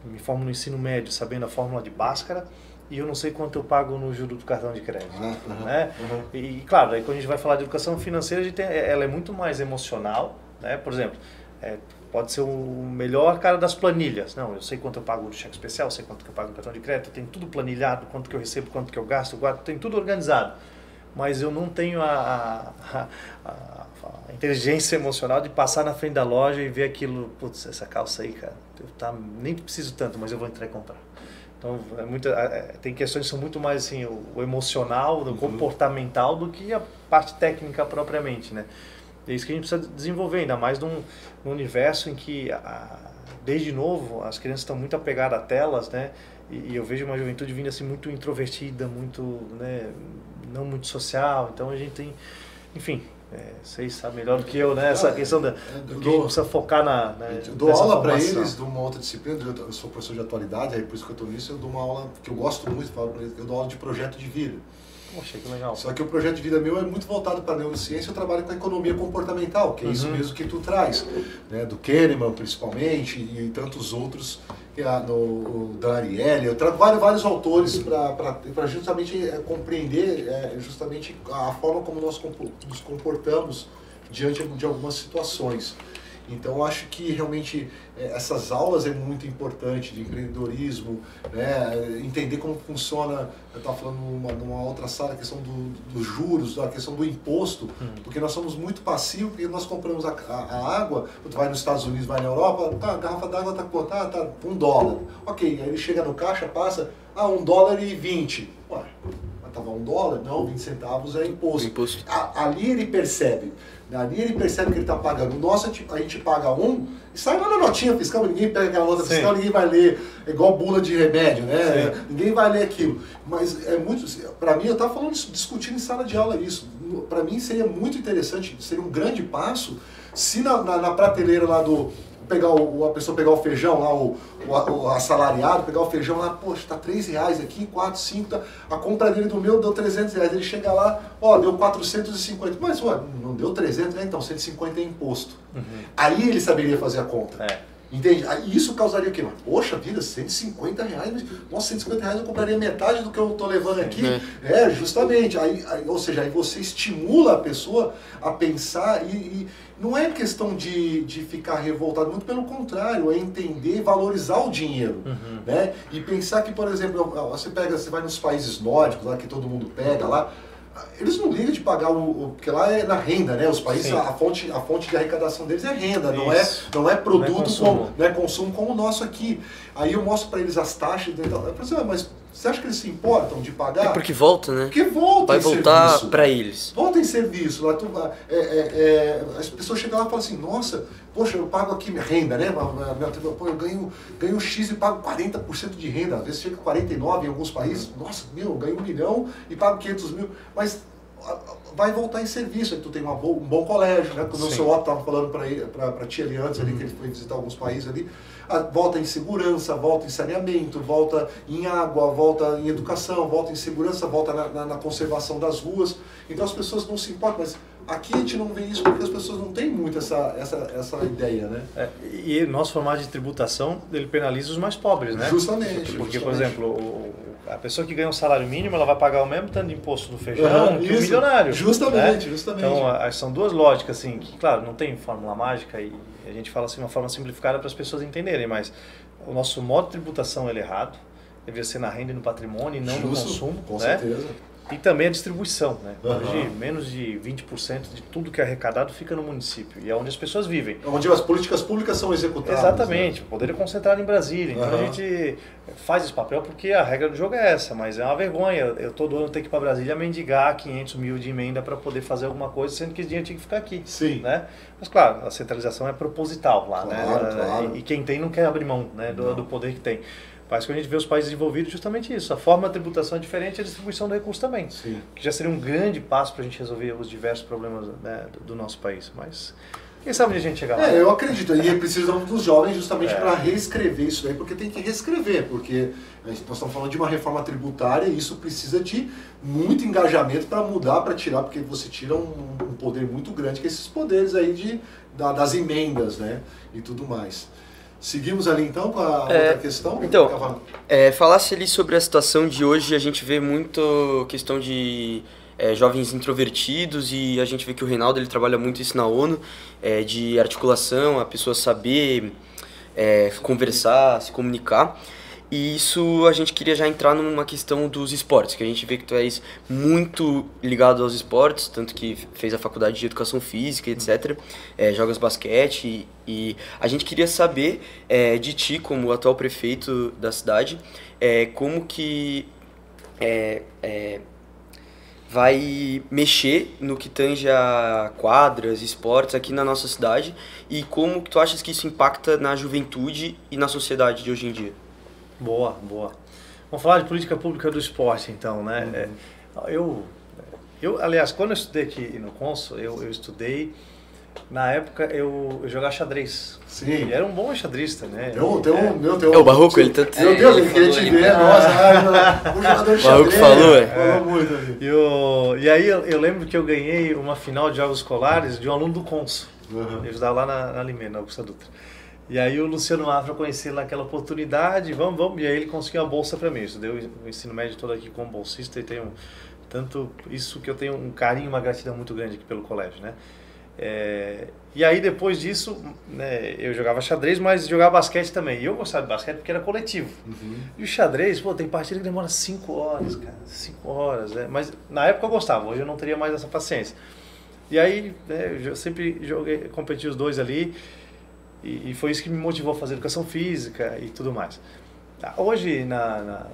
Speaker 2: me formo no ensino médio sabendo a fórmula de Bhaskara e eu não sei quanto eu pago no juro do cartão de crédito, né? E claro, aí quando a gente vai falar de educação financeira, ela é muito mais emocional, né? Por exemplo, pode ser o melhor cara das planilhas. Não, eu sei quanto eu pago no cheque especial, sei quanto que eu pago no cartão de crédito, tem tudo planilhado, quanto que eu recebo, quanto que eu gasto, tem tudo organizado. Mas eu não tenho a inteligência emocional de passar na frente da loja e ver aquilo, putz, essa calça aí, cara, nem preciso tanto, mas eu vou entrar e comprar. Então, tem questões que são muito mais assim, o emocional, o comportamental, do que a parte técnica propriamente, né? É isso que a gente precisa desenvolver, ainda mais num universo em que, desde novo, as crianças estão muito apegadas a telas, né? E eu vejo uma juventude vindo assim muito introvertida, muito, né, não muito social. Então a gente tem, enfim, vocês sabem melhor do que eu, né? Essa questão que a gente precisa focar
Speaker 3: eu dou aula para eles de uma outra disciplina. Eu sou professor de atualidade, aí por isso que eu estou nisso. Eu dou uma aula que eu gosto muito, falo para eles, eu dou aula de projeto de vida.
Speaker 2: Poxa, que legal.
Speaker 3: Só que o projeto de vida meu é muito voltado para a neurociência. Eu trabalho com a economia comportamental, que é isso mesmo que tu traz, né? Do Kahneman principalmente e tantos outros, da Ariely. Eu trabalho vários autores para justamente compreender justamente a forma como nós nos comportamos diante de algumas situações. Então, eu acho que realmente essas aulas é muito importante de empreendedorismo, né? Entender como funciona. Eu estava falando numa outra sala, a questão dos juros, a questão do imposto, porque nós somos muito passivos, porque nós compramos a água, tu vai nos Estados Unidos, vai na Europa, tá, a garrafa d'água tá $1. Ok, aí ele chega no caixa, passa, $1,20. Ué, mas tava $1? Não, 20 centavos é imposto. Ali ele percebe. Ali ele percebe que ele está pagando. O nosso, a gente paga e sai lá na notinha fiscal, ninguém pega aquela nota fiscal, ninguém vai ler. É igual bula de remédio, né? Ninguém vai ler aquilo. Mas é muito. Para mim, eu estava falando isso, discutindo em sala de aula isso. Para mim seria muito interessante, seria um grande passo, se na prateleira lá a pessoa pegar o feijão lá, o assalariado, pegar o feijão lá, poxa, tá R$3 aqui, 4, 5, tá, a compra dele do meu deu R$300, ele chega lá, deu 450, mas não deu 300, né? Então 150 é imposto. Aí ele saberia fazer a conta. Entende? Aí isso causaria o quê? Poxa vida, R$150, nossa, R$150 eu compraria metade do que eu tô levando aqui. Justamente. Ou seja, aí você estimula a pessoa a pensar e não é questão de ficar revoltado, muito pelo contrário, é entender e valorizar o dinheiro. Né? E pensar que, por exemplo, você vai nos países nórdicos, lá que todo mundo pega lá, eles não ligam de pagar porque lá é na renda, né? Os países, a fonte de arrecadação deles é renda, não é produto, não é consumo como o nosso aqui. Aí eu mostro para eles as taxas, mas você acha que eles se importam de pagar?
Speaker 4: É porque volta, né?
Speaker 3: Porque volta
Speaker 4: vai voltar para eles.
Speaker 3: Volta em serviço. Lá, as pessoas chegam lá e falam assim, nossa, poxa, eu pago aqui minha renda, né? Eu ganho X e pago 40% de renda. Às vezes chega a 49% em alguns países. Nossa, eu ganho 1 milhão e pago 500 mil. Mas vai voltar em serviço. Aí tu tem um bom colégio, né? Como o seu Otto estava falando para ti ali antes, ali, que ele foi visitar alguns países ali. Volta em segurança, volta em saneamento, volta em água, volta em educação, volta em segurança, volta na conservação das ruas. Então as pessoas não se importam, mas aqui a gente não vê isso porque as pessoas não têm muito essa ideia, né?
Speaker 2: E nosso formato de tributação, ele penaliza os mais pobres, né?
Speaker 3: Justamente.
Speaker 2: Porque, por exemplo, a pessoa que ganha um salário mínimo, ela vai pagar o mesmo tanto de imposto do feijão que o milionário.
Speaker 3: Justamente,
Speaker 2: né?
Speaker 3: justamente.
Speaker 2: Então, são duas lógicas, assim, que, claro, não tem fórmula mágica e a gente fala assim de uma forma simplificada para as pessoas entenderem, mas o nosso modo de tributação ele é errado, deveria ser na renda e no patrimônio e não no consumo.
Speaker 3: Com
Speaker 2: né?
Speaker 3: certeza.
Speaker 2: E também a distribuição, né? Hoje, menos de 20% de tudo que é arrecadado fica no município, e é onde as pessoas vivem.
Speaker 3: Onde as políticas públicas são executadas.
Speaker 2: Exatamente,
Speaker 3: né?
Speaker 2: o poder é concentrado em Brasília. Então a gente faz esse papel porque a regra do jogo é essa, mas é uma vergonha. Eu todo ano tenho que ir para Brasília mendigar 500 mil de emenda para poder fazer alguma coisa, sendo que esse dinheiro tinha que ficar aqui.
Speaker 3: Sim.
Speaker 2: Né? Mas claro, a centralização é proposital lá,
Speaker 3: Claro,
Speaker 2: né?
Speaker 3: claro.
Speaker 2: E quem tem não quer abrir mão, né, do poder que tem. Mas quando a gente vê os países desenvolvidos, justamente isso. A forma de tributação é diferente e a distribuição do recurso também.
Speaker 3: Sim.
Speaker 2: Que já seria um grande passo para a gente resolver os diversos problemas, né, do nosso país. Mas quem sabe onde a gente chegar lá.
Speaker 3: Eu acredito. E precisamos dos jovens justamente para reescrever isso daí, porque tem que reescrever, porque nós estamos falando de uma reforma tributária e isso precisa de muito engajamento para mudar, para tirar, porque você tira um poder muito grande, que é esses poderes aí das emendas, né, e tudo mais. Seguimos ali então com a outra questão?
Speaker 4: Então, falasse ali sobre a situação de hoje, a gente vê muito questão de jovens introvertidos, e a gente vê que o Reinaldo ele trabalha muito isso na ONU, de articulação, a pessoa saber conversar, se comunicar. E isso a gente queria já entrar numa questão dos esportes, que a gente vê que tu és muito ligado aos esportes, tanto que fez a faculdade de educação física, etc. Jogas basquete, e a gente queria saber de ti, como atual prefeito da cidade, como que vai mexer no que tange a quadras, esportes aqui na nossa cidade, e como que tu achas que isso impacta na juventude e na sociedade de hoje em dia?
Speaker 2: Boa. Vamos falar de política pública do esporte, então, né? Aliás, quando eu estudei aqui no Consul, eu estudei, na época, eu jogava xadrez.
Speaker 3: Sim.
Speaker 2: Ele era um bom xadrista, né?
Speaker 4: O Barroco, ele tanto...
Speaker 3: Meu Deus, ele queria te ver. Nossa, um jogador de xadrez.
Speaker 4: Barroco falou,
Speaker 3: Falou muito ali.
Speaker 2: E aí eu lembro que eu ganhei uma final de jogos escolares de um aluno do Consul. Eu estudava lá na Limeira, na Augusta Dutra. E aí o Luciano Mafra, eu conheci ele naquela oportunidade, vamos, e aí ele conseguiu uma bolsa para mim. Eu estudei o ensino médio todo aqui como bolsista, e tenho tanto isso que eu tenho um carinho, uma gratidão muito grande aqui pelo colégio, né? E aí depois disso, né, eu jogava xadrez, mas jogava basquete também. E eu gostava de basquete porque era coletivo. E o xadrez, tem partida que demora 5 horas, cara, 5 horas, né? Mas na época eu gostava, hoje eu não teria mais essa paciência. E aí, né, eu sempre competi os dois ali. E foi isso que me motivou a fazer educação física e tudo mais. Hoje, na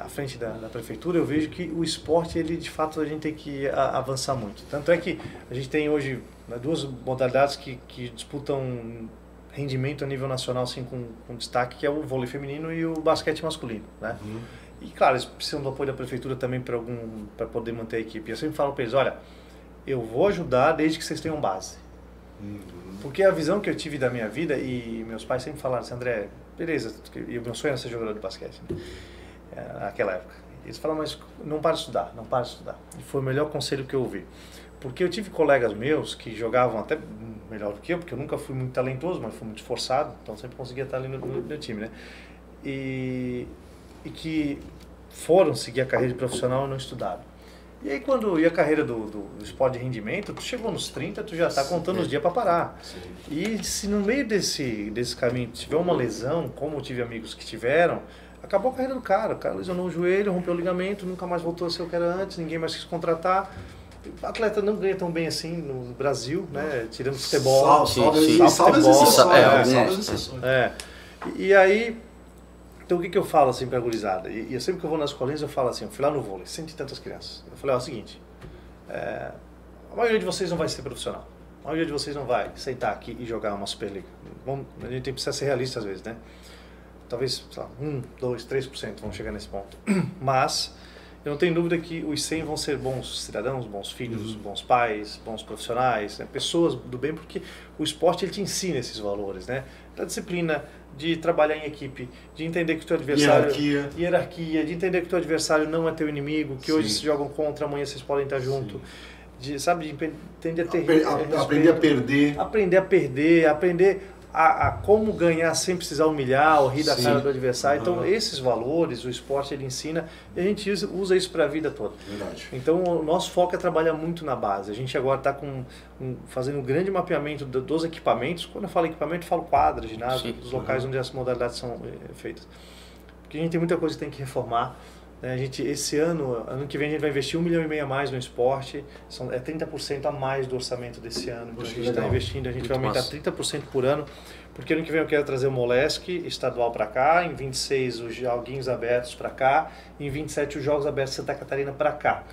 Speaker 2: frente da prefeitura, eu vejo que o esporte, ele de fato, a gente tem que avançar muito. Tanto é que a gente tem hoje duas modalidades que disputam rendimento a nível nacional, assim, com destaque, que é o vôlei feminino e o basquete masculino, né? E claro, eles precisam do apoio da prefeitura também para poder manter a equipe. Eu sempre falo para eles, olha, eu vou ajudar desde que vocês tenham base. Porque a visão que eu tive da minha vida, e meus pais sempre falaram assim, André, beleza, e o meu sonho era ser jogador de basquete, né? Naquela época. Eles falaram, mas não para de estudar, não para de estudar. E foi o melhor conselho que eu ouvi. Porque eu tive colegas meus que jogavam até melhor do que eu, porque eu nunca fui muito talentoso, mas fui muito esforçado, então sempre conseguia estar ali no time, né? E que foram seguir a carreira de profissional e não estudaram. E aí quando ia a carreira do esporte de rendimento, tu chegou nos 30, tu já está contando os dias para parar. Sim. E se no meio desse caminho tiver uma lesão, como eu tive amigos que tiveram, acabou a carreira do cara. O cara lesionou o joelho, rompeu o ligamento, nunca mais voltou a ser o que era antes, ninguém mais quis contratar. O atleta não ganha tão bem assim no Brasil, né? Tirando futebol.
Speaker 3: Salve as exceções.
Speaker 2: E aí... Então o que eu falo assim pra gurizada? E eu sempre que eu vou nas escolinhas eu falo assim, eu fui lá no vôlei, 100 e tantas crianças. Eu falei, é o seguinte, a maioria de vocês não vai ser profissional. A maioria de vocês não vai sentar aqui e jogar uma Superliga. A gente precisa ser realista às vezes, né? Talvez, sei lá, 1, 2, 3% vão chegar nesse ponto. Mas eu não tenho dúvida que os 100 vão ser bons cidadãos, bons filhos, bons pais, bons profissionais, né? Pessoas do bem, porque o esporte ele te ensina esses valores, né? Da disciplina, de trabalhar em equipe, de entender que o teu adversário... Hierarquia, de entender que o teu adversário não é teu inimigo, que hoje se jogam contra, amanhã vocês podem estar junto. De entender a ter
Speaker 3: aprender a perder.
Speaker 2: Aprender a perder, aprender a como ganhar sem precisar humilhar ou rir da cara do adversário. Então, esses valores, o esporte ele ensina, e a gente usa isso para a vida toda.
Speaker 3: Verdade.
Speaker 2: Então, o nosso foco é trabalhar muito na base. A gente agora está fazendo um grande mapeamento dos equipamentos. Quando eu falo equipamento, eu falo quadra, ginásio, dos locais onde as modalidades são feitas. Porque a gente tem muita coisa que tem que reformar. A gente, esse ano que vem a gente vai investir 1,5 milhão a mais no esporte, é 30% a mais do orçamento desse ano. Então a gente está investindo, a gente vai aumentar 30% por ano, porque ano que vem eu quero trazer o Molesc estadual para cá, em 26 os Joguinhos Abertos para cá, em 27 os Jogos Abertos de Santa Catarina para cá.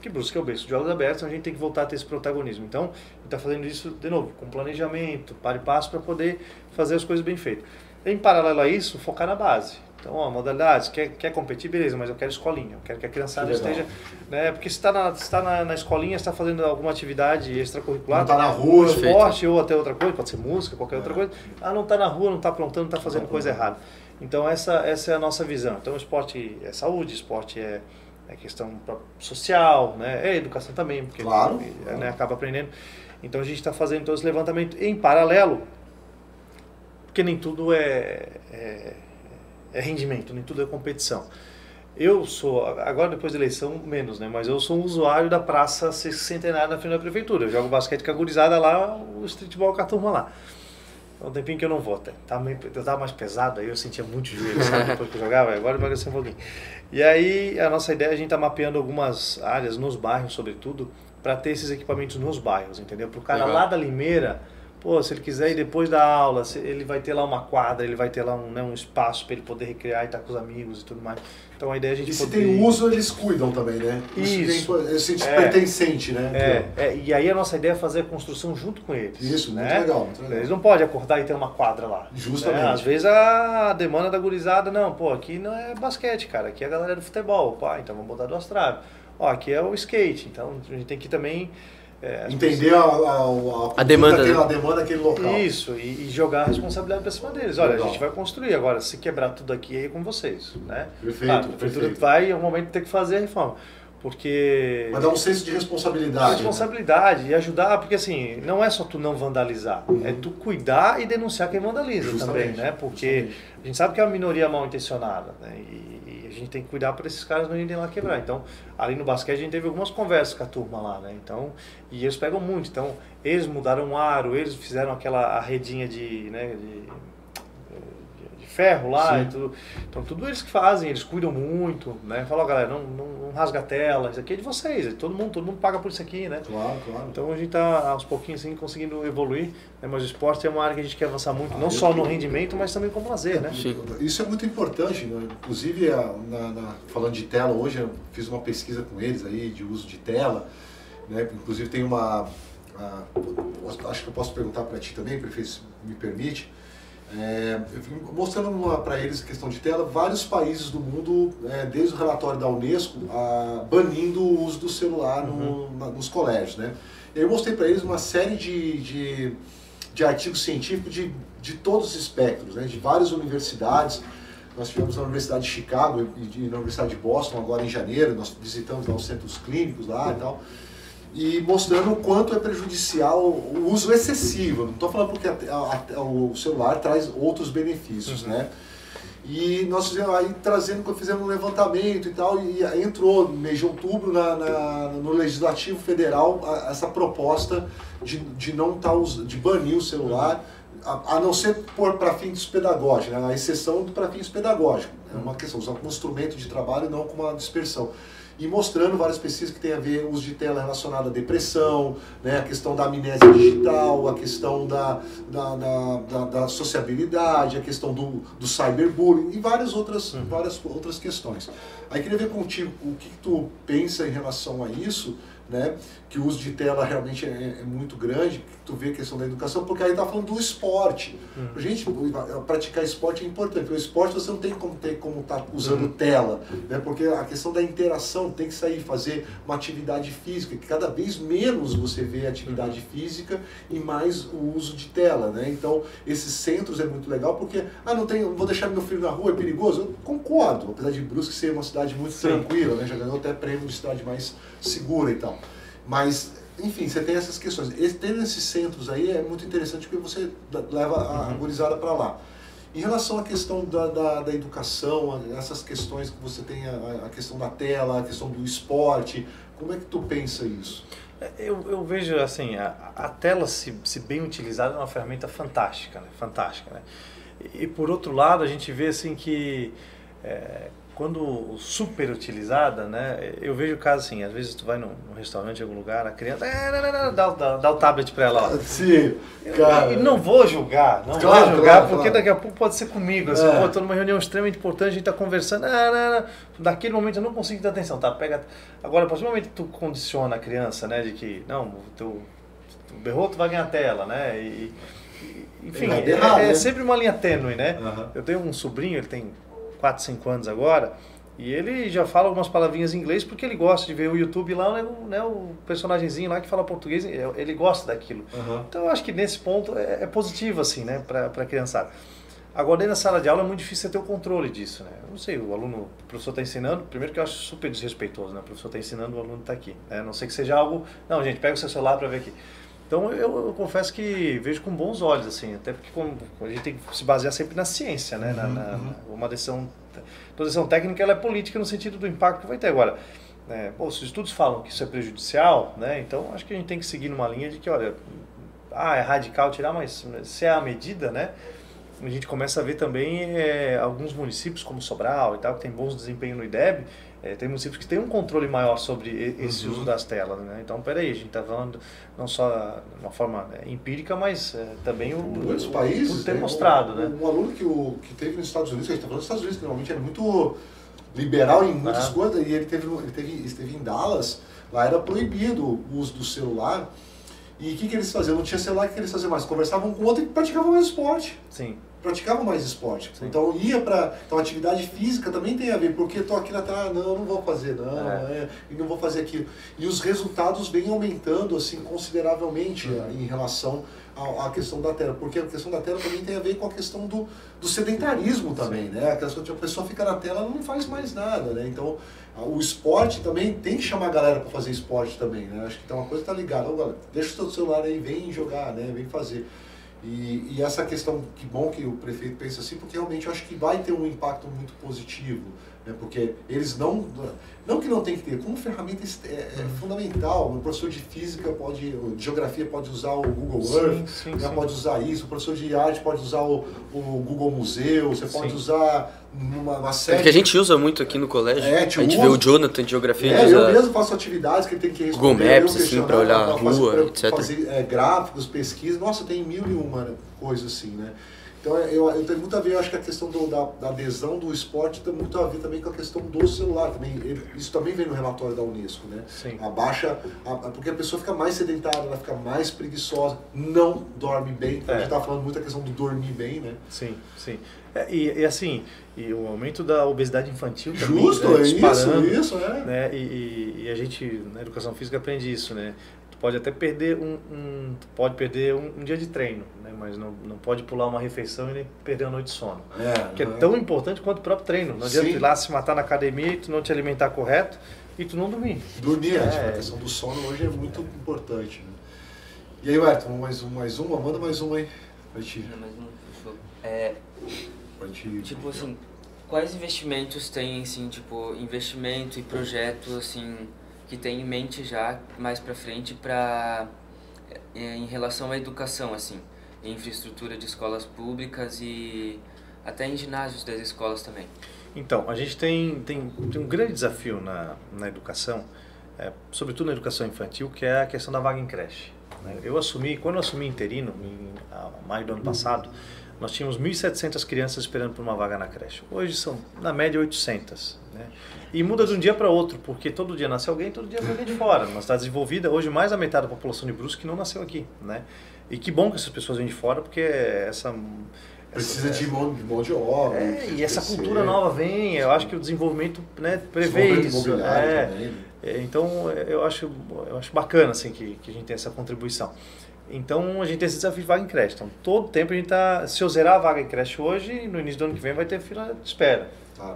Speaker 2: Que Brusque é o berço de Jogos Abertos, então a gente tem que voltar a ter esse protagonismo. Então, a gente está fazendo isso, de novo, com planejamento, para e passo, para poder fazer as coisas bem feitas. Em paralelo a isso, focar na base. Então, modalidades, quer competir, beleza, mas eu quero escolinha, eu quero que a criançada esteja... Né, porque se está na escolinha, está fazendo alguma atividade extracurricular...
Speaker 3: Não está na rua.
Speaker 2: Esporte ou até outra coisa, pode ser música, qualquer outra coisa. Não está na rua, não está aprontando, não está fazendo coisa errada. Então, essa é a nossa visão. Então, o esporte é saúde, esporte é questão social, né? É educação também, porque
Speaker 3: claro.
Speaker 2: Né, acaba aprendendo. Então, a gente está fazendo todo esse levantamento em paralelo, porque nem tudo é rendimento, nem tudo é competição. Eu sou, agora depois da eleição, menos, né? Mas eu sou um usuário da Praça Centenária na frente da Prefeitura. Eu jogo basquete com a gurizada lá, o streetball com a turma lá. Há um tempinho que eu não vou, até. Eu tava mais pesado, aí eu sentia muito joelho, sabe? Depois que eu jogava, agora emagreceu um pouquinho. E aí, a nossa ideia, a gente tá mapeando algumas áreas nos bairros, sobretudo, para ter esses equipamentos nos bairros, entendeu? Para o cara lá da Limeira, pô, se ele quiser ir depois da aula, ele vai ter lá uma quadra, ele vai ter lá um espaço para ele poder recriar e estar com os amigos e tudo mais. Então a ideia é a gente
Speaker 3: se tem uso, eles cuidam também, né?
Speaker 2: Isso.
Speaker 3: Esse pertencente, né?
Speaker 2: E aí a nossa ideia é fazer a construção junto com eles.
Speaker 3: Isso,
Speaker 2: né?
Speaker 3: muito legal, muito legal.
Speaker 2: Eles não podem acordar e ter uma quadra lá.
Speaker 3: Justamente.
Speaker 2: Né? Às vezes a demanda da gurizada, não, pô, aqui não é basquete, cara, aqui é a galera do futebol, pá, então vamos botar 2 traves. Ó, aqui é o skate, então a gente tem que também...
Speaker 3: entender a
Speaker 4: demanda
Speaker 3: daquele local.
Speaker 2: Isso, e jogar a responsabilidade para cima deles. Olha, a gente vai construir agora, se quebrar tudo aqui, aí é com vocês. Né?
Speaker 3: Perfeito.
Speaker 2: A prefeitura vai, em um momento, ter que fazer a reforma. Porque...
Speaker 3: Mas dá um senso de responsabilidade.
Speaker 2: Responsabilidade, né? E ajudar, porque assim, não é só tu não vandalizar, é tu cuidar e denunciar quem vandaliza. Justamente, também, né? Porque a gente sabe que é uma minoria mal intencionada, né? E a gente tem que cuidar para esses caras não irem lá quebrar. Então, ali no basquete a gente teve algumas conversas com a turma lá, né? Então, e eles pegam muito. Então, eles mudaram o aro, eles fizeram a redinha de ferro lá e tudo. Então, tudo eles que fazem, eles cuidam muito, né? Falam, galera, não rasga a tela, isso aqui é de vocês, todo mundo paga por isso aqui, né?
Speaker 3: Claro, claro.
Speaker 2: Então, a gente tá aos pouquinhos assim conseguindo evoluir, né? Mas o esporte é uma área que a gente quer avançar muito, não só no rendimento, mas também como lazer, né?
Speaker 3: Sim. Isso é muito importante, né? Inclusive, falando de tela hoje, eu fiz uma pesquisa com eles aí de uso de tela, né? Inclusive tem acho que eu posso perguntar para ti também, prefeito, se me permite. Eu fui mostrando para eles a questão de tela, vários países do mundo, desde o relatório da Unesco, banindo o uso do celular nos colégios, né? Eu mostrei para eles uma série de artigos científicos de todos os espectros, né? De várias universidades. Nós tivemos na Universidade de Chicago e na Universidade de Boston agora em janeiro, nós visitamos lá os centros clínicos lá e tal. E mostrando o quanto é prejudicial o uso excessivo. Não estou falando porque o celular traz outros benefícios, né? E nós fizemos um levantamento e tal, e entrou no mês de outubro no Legislativo Federal essa proposta de banir o celular, a não ser para fins pedagógicos, né? A exceção para fins pedagógicos. É uma questão, usar como instrumento de trabalho e não como uma dispersão. E mostrando várias pesquisas que tem a ver com o uso de tela relacionado à depressão, né, a questão da amnésia digital, a questão da sociabilidade, a questão do cyberbullying e várias outras questões. Aí queria ver contigo o que tu pensa em relação a isso, né, que o uso de tela realmente é muito grande, que tu vê a questão da educação, porque aí tá falando do esporte. Gente, praticar esporte é importante. O esporte você não tem como estar usando tela, né, porque a questão da interação tem que sair, fazer uma atividade física, que cada vez menos você vê atividade física e mais o uso de tela, né? Então, esses centros é muito legal, porque, vou deixar meu filho na rua, é perigoso? Eu concordo, apesar de Brusque ser uma cidade muito tranquila, né? Já ganhou até prêmio de cidade mais segura e tal. Mas, enfim, você tem essas questões. Tendo esses centros aí é muito interessante porque você leva a gurizada para lá. Em relação à questão da educação, essas questões que você tem, a questão da tela, a questão do esporte, como é que tu pensa isso?
Speaker 2: Eu vejo assim, a tela, se bem utilizada, é uma ferramenta fantástica, né? Fantástica, né? E por outro lado, a gente vê assim que quando super utilizada, né? Eu vejo casos assim, às vezes tu vai num restaurante, em algum lugar, a criança dá o tablet para ela. Ó.
Speaker 3: Sim, cara.
Speaker 2: E não vou julgar, porque daqui a pouco pode ser comigo. Assim, pô, tô numa reunião extremamente importante, a gente tá conversando, daquele momento eu não consigo dar atenção, tá? Pega. Agora, a partir do momento que tu condiciona a criança, né, de que, não, tu berrou, tu vai ganhar tela, né? Enfim, é sempre uma linha tênue, né? Uhum. Eu tenho um sobrinho, ele tem 4, 5 anos agora, e ele já fala algumas palavrinhas em inglês porque ele gosta de ver o YouTube lá, né, o personagemzinho lá que fala português, ele gosta daquilo. Uhum. Então eu acho que nesse ponto é positivo, assim, né, para a criançada. Agora, dentro da sala de aula é muito difícil você ter o controle disso, né? Eu não sei, o professor está ensinando, primeiro que eu acho super desrespeitoso, né? O professor está ensinando, o aluno está aqui, né? A não ser que seja algo, não, gente, pega o seu celular para ver aqui. Então eu confesso que vejo com bons olhos, assim, até porque a gente tem que se basear sempre na ciência, né? Uma decisão, toda decisão técnica ela é política no sentido do impacto que vai ter. Agora, se os estudos falam que isso é prejudicial, né? Então acho que a gente tem que seguir numa linha de que, olha, é radical tirar, mas se é a medida, né? A gente começa a ver também alguns municípios como Sobral e tal, que tem bons desempenho no IDEB, tem municípios que têm um controle maior sobre esse uso das telas, né? Então, peraí, a gente está falando não só de uma forma empírica, mas também
Speaker 3: muitos países
Speaker 2: ter mostrado, né?
Speaker 3: Um aluno que teve nos Estados Unidos, a gente está falando dos Estados Unidos, que normalmente é muito liberal em muitas coisas, e ele esteve em Dallas, lá era proibido o uso do celular. E o que eles faziam? Não tinha celular, o que eles faziam mais? Conversavam com o outro e praticavam mais esporte.
Speaker 2: Sim.
Speaker 3: Praticavam mais esporte. Sim. Então então atividade física também tem a ver, porque estou aqui na terra, não vou fazer, e não vou fazer aquilo. E os resultados vêm aumentando assim consideravelmente em relação à questão da tela, porque a questão da tela também tem a ver com a questão do sedentarismo também, né? A questão de a pessoa fica na tela, ela não faz mais nada, né? Então o esporte também tem que chamar a galera para fazer esporte também, né? Acho que tem uma coisa que tá ligada, galera, deixa o seu celular aí, vem jogar, né? Vem fazer. E essa questão, que bom que o prefeito pensa assim, porque realmente eu acho que vai ter um impacto muito positivo, né? Porque eles não que não tem que ter, como ferramenta é fundamental. O professor de física de geografia pode usar o Google Earth, né? Pode usar isso, o professor de arte pode usar o Google Museu, você pode usar uma série...
Speaker 4: Porque a gente usa muito aqui no colégio, a gente vê o Jonathan de geografia.
Speaker 3: Eu mesmo faço atividades que ele tem que responder.
Speaker 4: Google Maps, assim, para olhar a rua, etc.
Speaker 3: Fazer gráficos, pesquisa, nossa, tem 1001 coisas assim, né? Então eu tenho muito a ver, eu acho que a questão da adesão do esporte tem muito a ver também com a questão do celular. Isso também vem no relatório da Unesco, né?
Speaker 2: Sim.
Speaker 3: Porque a pessoa fica mais sedentária, ela fica mais preguiçosa, não dorme bem. A gente estava falando muito da questão do dormir bem, né?
Speaker 2: Sim, sim. E o aumento da obesidade infantil também,
Speaker 3: justo,
Speaker 2: disparando,
Speaker 3: isso, né?
Speaker 2: Né? E a gente, na educação física, aprende isso, né? Tu pode até perder um dia de treino, né? Mas não pode pular uma refeição e nem perder a noite de sono. Que é tão importante quanto o próprio treino. Não adianta ir lá se matar na academia e tu não te alimentar correto e tu não dormir.
Speaker 3: A questão do sono hoje é muito importante, né? E aí, Wellington, mais uma? Manda mais uma aí.
Speaker 1: Mais uma, tipo assim, quais investimentos tem, assim, tipo, investimento e projeto, assim, que tem em mente já mais pra frente em relação à educação, assim, infraestrutura de escolas públicas e até em ginásios das escolas também?
Speaker 2: Então, a gente tem um grande desafio na educação, sobretudo na educação infantil, que é a questão da vaga em creche. Quando eu assumi interino, em maio do ano passado, nós tínhamos 1.700 crianças esperando por uma vaga na creche. Hoje são, na média, 800. Né? E muda de um dia para outro, porque todo dia nasce alguém, todo dia vem alguém de fora. Uma cidade desenvolvida, hoje mais da metade da população de Brusque não nasceu aqui. Né? E que bom que essas pessoas vêm de fora, porque
Speaker 3: precisa de mão de obra.
Speaker 2: E essa cultura nova vem, eu acho que o desenvolvimento, né, prevê isso.
Speaker 3: Também.
Speaker 2: Então, eu acho bacana assim, que a gente tem essa contribuição. Então, a gente tem esse desafio de vaga em creche. Então, todo tempo a gente está... Se eu zerar a vaga em creche hoje, no início do ano que vem vai ter fila de espera.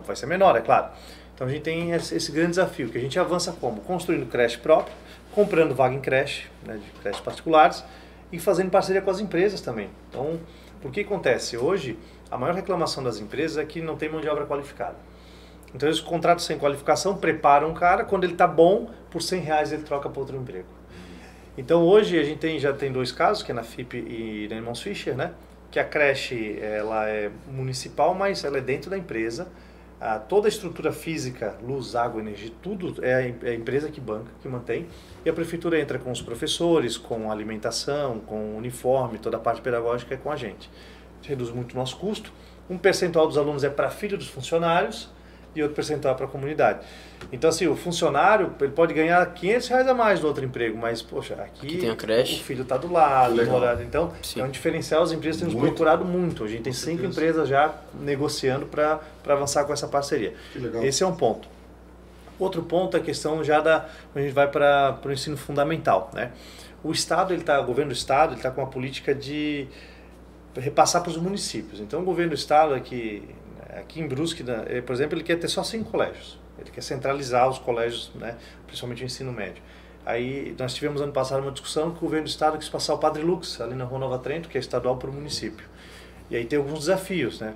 Speaker 2: Vai ser menor, é claro. Então, a gente tem esse grande desafio, que a gente avança como? Construindo creche própria, comprando vaga em creche, né, de creches particulares, e fazendo parceria com as empresas também. Então, o que acontece? Hoje, a maior reclamação das empresas é que não tem mão de obra qualificada. Então, eles contratam sem qualificação, preparam o cara, quando ele está bom, por R$100 ele troca para outro emprego. Então, hoje a gente já tem 2 casos, que é na FIP e na Irmãos Fischer, né? Que a creche ela é municipal, mas ela é dentro da empresa. toda a estrutura física, luz, água, energia, tudo é a empresa que banca, que mantém. E a prefeitura entra com os professores, com alimentação, com uniforme, toda a parte pedagógica é com a gente. A gente reduz muito o nosso custo. Um percentual dos alunos é para filho dos funcionários e outro percentual para a comunidade. Então, assim, o funcionário ele pode ganhar R$500 a mais no outro emprego, mas, poxa, aqui
Speaker 4: tem a creche.
Speaker 2: O filho está do lado, no horário. Então, é um diferencial, as empresas têm nos procurado muito. A gente tem 5 empresas já negociando para avançar com essa parceria.
Speaker 3: Que legal.
Speaker 2: Esse é um ponto. Outro ponto é a questão já a gente vai para o ensino fundamental, né? O Estado, o governo do Estado, ele está com uma política de repassar para os municípios. Então, o governo do Estado aqui em Brusque, por exemplo, ele quer ter só 5 colégios. Ele quer centralizar os colégios, né, principalmente o ensino médio. Aí nós tivemos ano passado uma discussão que o governo do Estado quis passar o Padre Lux, ali na Rua Nova Trento, que é estadual, para o município. E aí tem alguns desafios, né?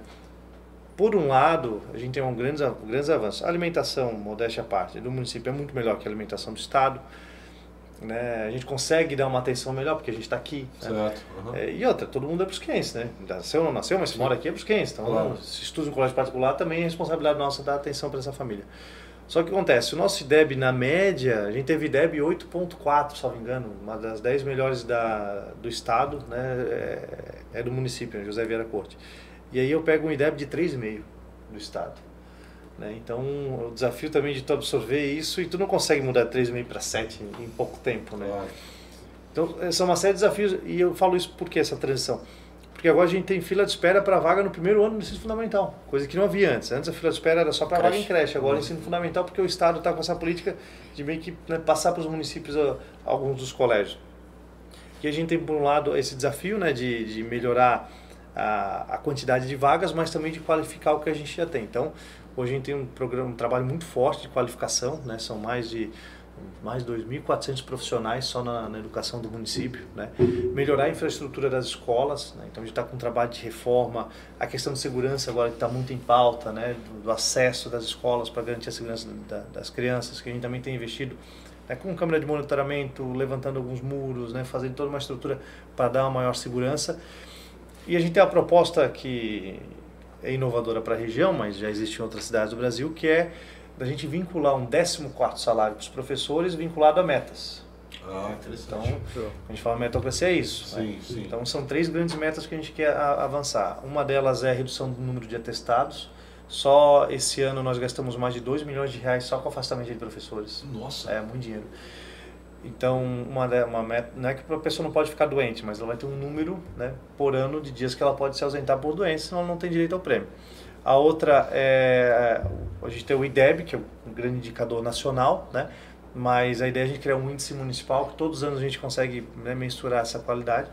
Speaker 2: Por um lado, a gente tem grandes avanços. A alimentação, modéstia à parte, do município é muito melhor que a alimentação do Estado. Né? A gente consegue dar uma atenção melhor porque a gente está aqui.
Speaker 3: Certo.
Speaker 2: Né?
Speaker 3: Uhum.
Speaker 2: E outra, todo mundo é brusquense, né? Nasceu ou não nasceu, mas se mora aqui é brusquense. Então,
Speaker 3: claro.
Speaker 2: Se estuda em colégio particular, também é responsabilidade nossa dar atenção para essa família. Só que acontece, o nosso IDEB na média, a gente teve IDEB 8,4, se não me engano, uma das 10 melhores do estado, né? É do município, né? José Vieira Corte. E aí eu pego um IDEB de 3,5 do estado. Né? Então, o desafio também de tu absorver isso, e tu não consegue mudar de 3,5 para 7 em pouco tempo. Né?
Speaker 3: Claro.
Speaker 2: Então, são uma série de desafios, e eu falo isso por que essa transição? Porque agora a gente tem fila de espera para vaga no primeiro ano do ensino fundamental, coisa que não havia antes. Antes a fila de espera era só para vaga em creche, agora ensino fundamental, porque o Estado está com essa política de meio que, né, passar para os municípios alguns dos colégios. E a gente tem, por um lado, esse desafio, né, de melhorar a quantidade de vagas, mas também de qualificar o que a gente já tem. Então, hoje a gente tem um trabalho muito forte de qualificação, né? São mais de 2.400 profissionais só na educação do município, né? Melhorar a infraestrutura das escolas, né? Então a gente está com um trabalho de reforma, a questão de segurança agora que está muito em pauta, né? Do acesso das escolas para garantir a segurança das crianças, que a gente também tem investido, né? Com câmera de monitoramento, levantando alguns muros, né? Fazendo toda uma estrutura para dar uma maior segurança. E a gente tem a proposta que é inovadora para a região, mas já existe em outras cidades do Brasil, que é da gente vincular um 14º salário para os professores vinculado a metas.
Speaker 3: Ah, interessante.
Speaker 2: Então, a gente fala meritocracia é isso.
Speaker 3: Sim,
Speaker 2: né?
Speaker 3: sim.
Speaker 2: Então, são 3 grandes metas que a gente quer avançar. Uma delas é a redução do número de atestados. Só esse ano nós gastamos mais de R$2 milhões só com afastamento de professores.
Speaker 3: Nossa.
Speaker 2: É muito dinheiro. Então, uma meta, não é que a pessoa não pode ficar doente, mas ela vai ter um número, né, por ano de dias que ela pode se ausentar por doença, senão ela não tem direito ao prêmio. A outra a gente tem o IDEB, que é um grande indicador nacional, né, mas a ideia é a gente criar um índice municipal que todos os anos a gente consegue, né, mensurar essa qualidade,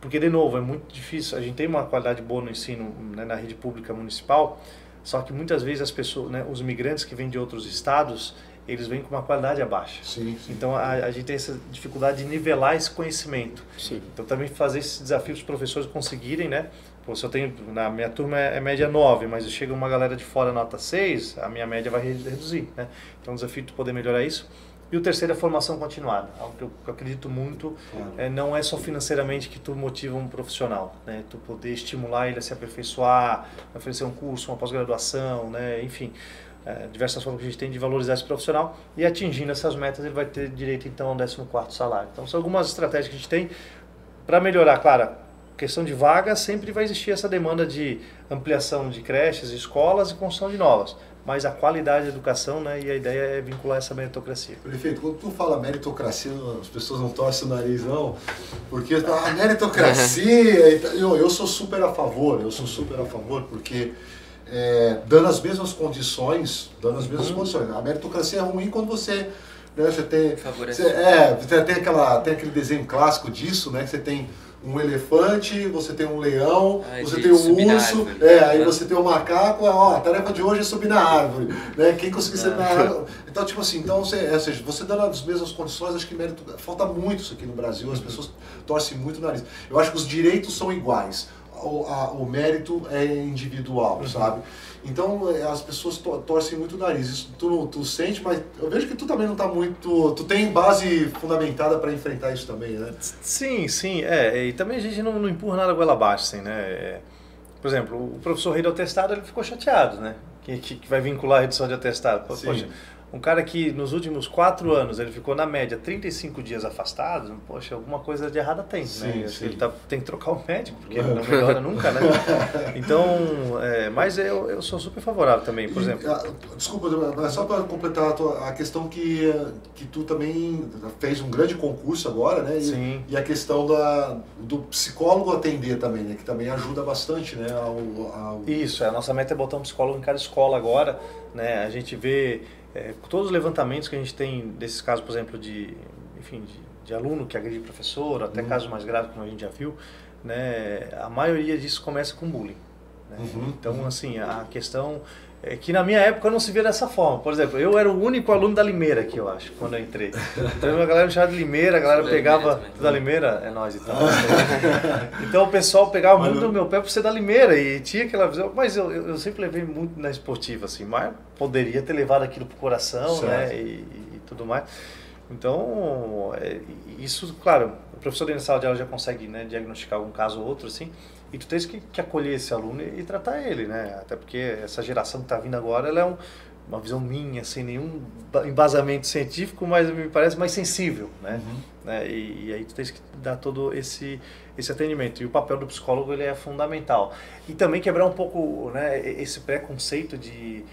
Speaker 2: porque, de novo, é muito difícil. A gente tem uma qualidade boa no ensino, né, na rede pública municipal, só que muitas vezes as pessoas, né, os migrantes que vêm de outros estados, eles vêm com uma qualidade abaixo.
Speaker 3: Sim.
Speaker 2: Então a gente tem essa dificuldade de nivelar esse conhecimento.
Speaker 4: Sim.
Speaker 2: Então também fazer esse desafio para os professores conseguirem, né? Pô, se eu tenho, na minha turma é média 9, mas chega uma galera de fora nota 6, a minha média vai reduzir, né? Então o desafio de poder melhorar isso. E o terceiro é a formação continuada, algo que eu acredito muito.
Speaker 3: Claro.
Speaker 2: Não é só financeiramente que tu motiva um profissional, né? Tu poder estimular ele a se aperfeiçoar, oferecer um curso, uma pós-graduação, né? Enfim, diversas formas que a gente tem de valorizar esse profissional, e atingindo essas metas ele vai ter direito então ao 14º salário. Então são algumas estratégias que a gente tem para melhorar. Claro, questão de vaga, sempre vai existir essa demanda de ampliação de creches, escolas e construção de novas, mas a qualidade da educação, né, e a ideia é vincular essa meritocracia.
Speaker 3: Prefeito, quando tu fala meritocracia, as pessoas não torcem o nariz não, porque a meritocracia, eu sou super a favor, porque dando as mesmas condições, a meritocracia é ruim quando você, né, você tem, tem aquele desenho clássico disso, né, que você tem um elefante, você tem um leão, você tem um urso, aí você tem um macaco, a tarefa de hoje é subir na árvore, né? Quem conseguir subir na árvore. Então, tipo assim, ou seja, você dando as mesmas condições, acho que falta muito isso aqui no Brasil, as pessoas torcem muito o nariz. Eu acho que os direitos são iguais, o mérito é individual, sabe? Então as pessoas torcem muito o nariz. Isso tu sente, mas eu vejo que tu também não está muito... Tu tem base fundamentada para enfrentar isso também, né?
Speaker 2: Sim. E também a gente não empurra nada goela abaixo, assim, né? Por exemplo, o professor Rei do Atestado, ele ficou chateado, né? que vai vincular a redução de atestado.
Speaker 3: Sim.
Speaker 2: Poxa, um cara que nos últimos 4 anos ele ficou na média 35 dias afastado, poxa, alguma coisa de errada tem,
Speaker 3: Sim,
Speaker 2: né?
Speaker 3: sim.
Speaker 2: Ele tem que trocar o médico, porque não melhora nunca, né? Então, mas eu sou super favorável também, por exemplo.
Speaker 3: Desculpa, mas só para completar a questão que tu também fez um grande concurso agora, né?
Speaker 2: Sim.
Speaker 3: E a questão do psicólogo atender também, né? Que também ajuda bastante, né?
Speaker 2: Isso, a nossa meta é botar um psicólogo em cada escola agora, né? A gente vê todos os levantamentos que a gente tem desses casos, por exemplo, de aluno que agride professor, até casos mais graves, como a gente já viu, né? A maioria disso começa com bullying. Né? Então, assim, a questão é que na minha época não se via dessa forma. Por exemplo, eu era o único aluno da Limeira aqui, eu acho, quando eu entrei. Então a galera me chamava de Limeira, a galera pegava da Limeira, é nós então. Então o pessoal pegava muito no meu pé por ser da Limeira e tinha aquela visão, mas eu sempre levei muito na esportiva, assim, mas poderia ter levado aquilo pro coração, né, e tudo mais. Então, isso, claro, o professor dentro da sala de aula já consegue, né, diagnosticar algum caso ou outro, assim, e tu tens que acolher esse aluno e tratar ele, né, até porque essa geração que está vindo agora, ela é uma visão minha, sem nenhum embasamento científico, mas me parece mais sensível, né, e aí tu tens que dar todo esse atendimento, e o papel do psicólogo, ele é fundamental. E também quebrar um pouco, né, esse preconceito de...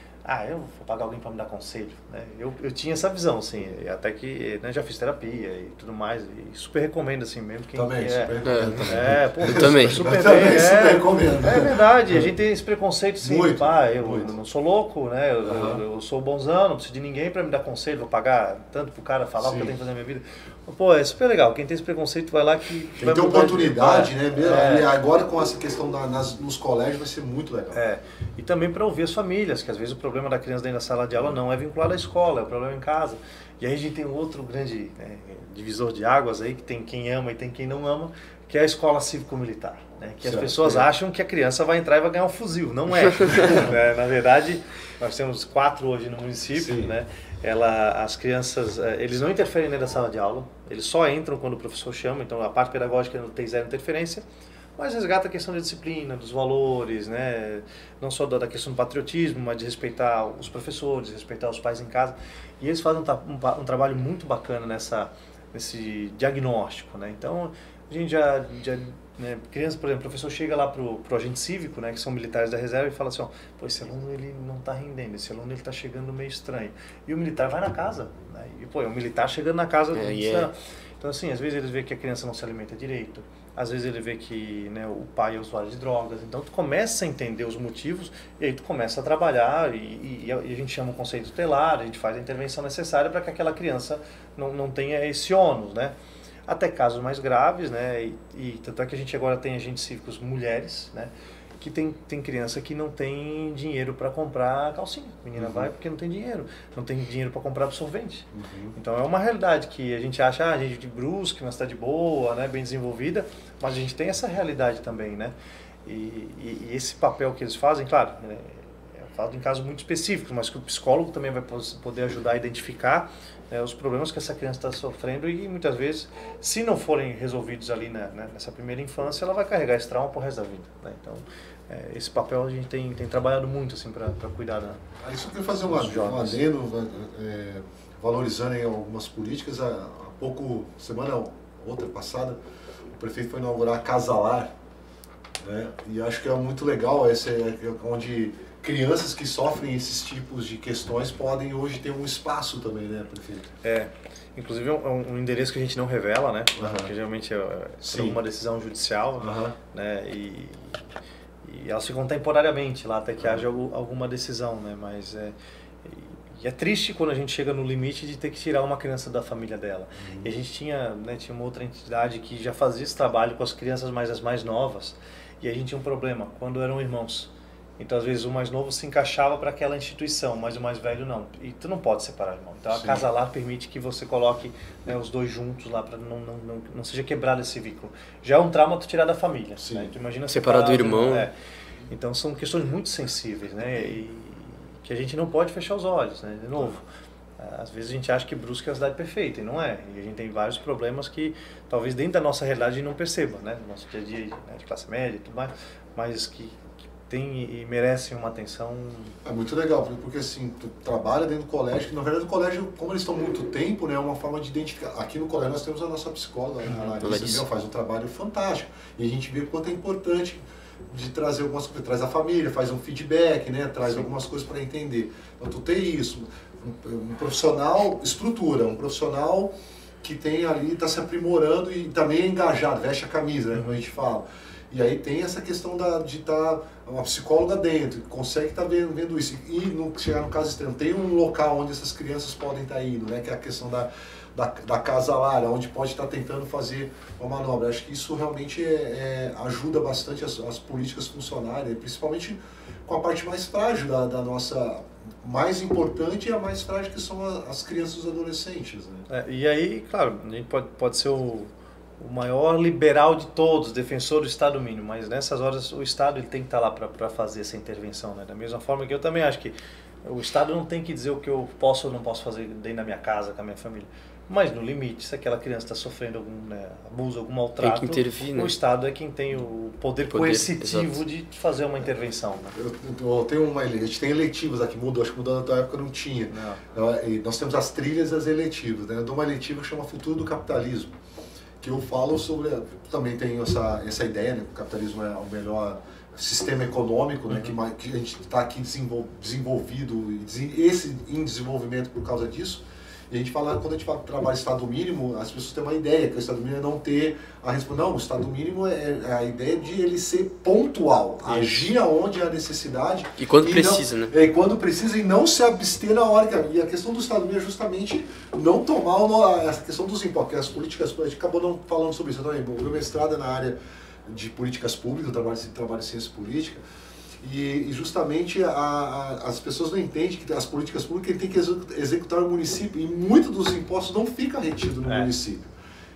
Speaker 2: eu vou pagar alguém para me dar conselho, né? Eu tinha essa visão, assim, até que, né, já fiz terapia e tudo mais, e super recomendo, assim, mesmo quem
Speaker 3: também, super
Speaker 2: recomendo.
Speaker 4: Eu também.
Speaker 2: Super
Speaker 3: super recomendo.
Speaker 2: É verdade, a gente tem esse preconceito, sim,
Speaker 3: muito,
Speaker 2: eu não sou louco, né? Eu sou bonzão, não preciso de ninguém para me dar conselho, vou pagar tanto pro cara falar o que eu tenho que fazer na minha vida. Pô, é super legal, quem tem esse preconceito vai lá que...
Speaker 3: Tem que ter oportunidade, né? E agora com essa questão nos colégios vai ser muito legal.
Speaker 2: E também para ouvir as famílias, que às vezes o problema da criança dentro da sala de aula não é vinculado à escola, é o problema em casa. E aí a gente tem um outro grande divisor de águas aí, que tem quem ama e tem quem não ama, que é a escola cívico-militar. Né? Que as pessoas acham que a criança vai entrar e vai ganhar um fuzil. Não é. Na verdade, nós temos 4 hoje no município, né? As crianças, eles não interferem dentro da sala de aula, eles só entram quando o professor chama, então a parte pedagógica não tem zero interferência, mas resgata a questão da disciplina, dos valores, né? Não só da questão do patriotismo, mas de respeitar os professores, respeitar os pais em casa. E eles fazem um trabalho muito bacana nesse diagnóstico, né? Então, a gente né, criança, por exemplo, o professor chega lá pro agente cívico, né, que são militares da reserva, e fala assim, pô, esse aluno ele não está rendendo, esse aluno ele está chegando meio estranho. E o militar vai na casa, né? E pô, é um militar chegando na casa. Então, assim, às vezes eles veem que a criança não se alimenta direito, às vezes ele vê que, né, o pai é usuário de drogas, então tu começa a entender os motivos e aí tu começa a trabalhar e a gente chama o conceito tutelar, a gente faz a intervenção necessária para que aquela criança não tenha esse ônus, né? Até casos mais graves, né? E tanto é que a gente agora tem agentes cívicos mulheres, né? Que tem criança que não tem dinheiro para comprar calcinha. A menina vai porque não tem dinheiro para comprar absorvente. Então é uma realidade que a gente acha, a gente de Brusque, uma cidade boa, né, bem desenvolvida, mas a gente tem essa realidade também, né? E esse papel que eles fazem, claro, eu falo em casos muito específicos, mas que o psicólogo também vai poder ajudar a identificar os problemas que essa criança está sofrendo e muitas vezes, se não forem resolvidos ali nessa primeira infância, ela vai carregar esse trauma pro resto da vida, né? Então, esse papel a gente tem trabalhado muito assim para cuidar
Speaker 3: Aí só queria fazer um adendo, valorizando aí algumas políticas. Há pouco, semana outra passada, o prefeito foi inaugurar a Casa Lar, né? E acho que é muito legal, onde crianças que sofrem esses tipos de questões podem hoje ter um espaço também, né, prefeito?
Speaker 2: Inclusive é um endereço que a gente não revela, né? Porque geralmente é uma decisão judicial, né? E elas ficam temporariamente lá até que haja alguma decisão, né? Mas é triste quando a gente chega no limite de ter que tirar uma criança da família dela. E a gente tinha uma outra entidade que já fazia esse trabalho com as crianças as mais novas, e a gente tinha um problema quando eram irmãos. Então, às vezes, o mais novo se encaixava para aquela instituição, mas o mais velho não. E tu não pode separar, irmão. Então, a Casa Lar permite que você coloque, né, os dois juntos lá, para não seja quebrado esse vínculo. Já é um trauma tu tirar da família. Né? Tu imagina
Speaker 4: separar do irmão.
Speaker 2: Então, são questões muito sensíveis, né? E que a gente não pode fechar os olhos, né? De novo, às vezes a gente acha que Brusque é a cidade perfeita, e não é. E a gente tem vários problemas que, talvez, dentro da nossa realidade, a gente não perceba, né? No nosso dia a dia, né, de classe média e tudo mais, mas que têm e merecem uma atenção.
Speaker 3: É muito legal, porque assim, tu trabalha dentro do colégio, que na verdade o colégio, como eles estão muito tempo, né, é uma forma de identificar. Aqui no colégio nós temos a nossa psicóloga, a Larissa, faz um trabalho fantástico. E a gente vê o quanto é importante de trazer algumas coisas, traz a família, faz um feedback, né, traz algumas coisas para entender. Então tu tem isso, um profissional estrutura, um profissional que tem ali, está se aprimorando e também é engajado, veste a camisa, né, como a gente fala. E aí tem essa questão de estar uma psicóloga dentro, que consegue estar vendo isso. E chegar no caso extremo, tem um local onde essas crianças podem estar indo, né, que é a questão da casa lar, onde pode estar tentando fazer uma manobra. Acho que isso realmente ajuda bastante as políticas funcionarem, principalmente com a parte mais frágil da nossa, mais importante e a mais frágil, que são as crianças e os adolescentes. Né?
Speaker 2: E aí, claro, a gente pode ser o maior liberal de todos, defensor do Estado mínimo, mas nessas horas o Estado ele tem que estar lá para fazer essa intervenção, né? Da mesma forma que eu também acho que o Estado não tem que dizer o que eu posso ou não posso fazer dentro da minha casa, com a minha família, mas no limite, se aquela criança está sofrendo algum abuso, algum maltrato,
Speaker 4: tem que intervir, né?
Speaker 2: O Estado é quem tem o poder coercitivo exato. De fazer uma intervenção. Né?
Speaker 3: Eu tenho a gente tem eletivas aqui, acho que mudou na tua época, não tinha. Não. Nós temos as trilhas e as eletivas, né? Eu dou uma eletiva que chama Futuro do Capitalismo, que eu falo sobre, também tenho essa ideia, né, que o capitalismo é o melhor sistema econômico, né, que a gente está aqui desenvolvido, esse em desenvolvimento por causa disso. E a gente fala, quando a gente fala de trabalho Estado mínimo, as pessoas têm uma ideia, que o Estado mínimo é não ter a resposta. Não, o Estado mínimo é a ideia de ele ser pontual, agir aonde há necessidade.
Speaker 4: E quando precisa,
Speaker 3: não,
Speaker 4: né?
Speaker 3: E quando precisa e não se abster na hora que... E a questão do Estado mínimo é justamente não tomar essa questão dos impostos, porque as políticas, a gente acabou não falando sobre isso. Eu também, meu mestrado é na área de políticas públicas, eu trabalho em ciência política. E justamente as pessoas não entendem que as políticas públicas tem que executar no município e muito dos impostos não fica retido no município.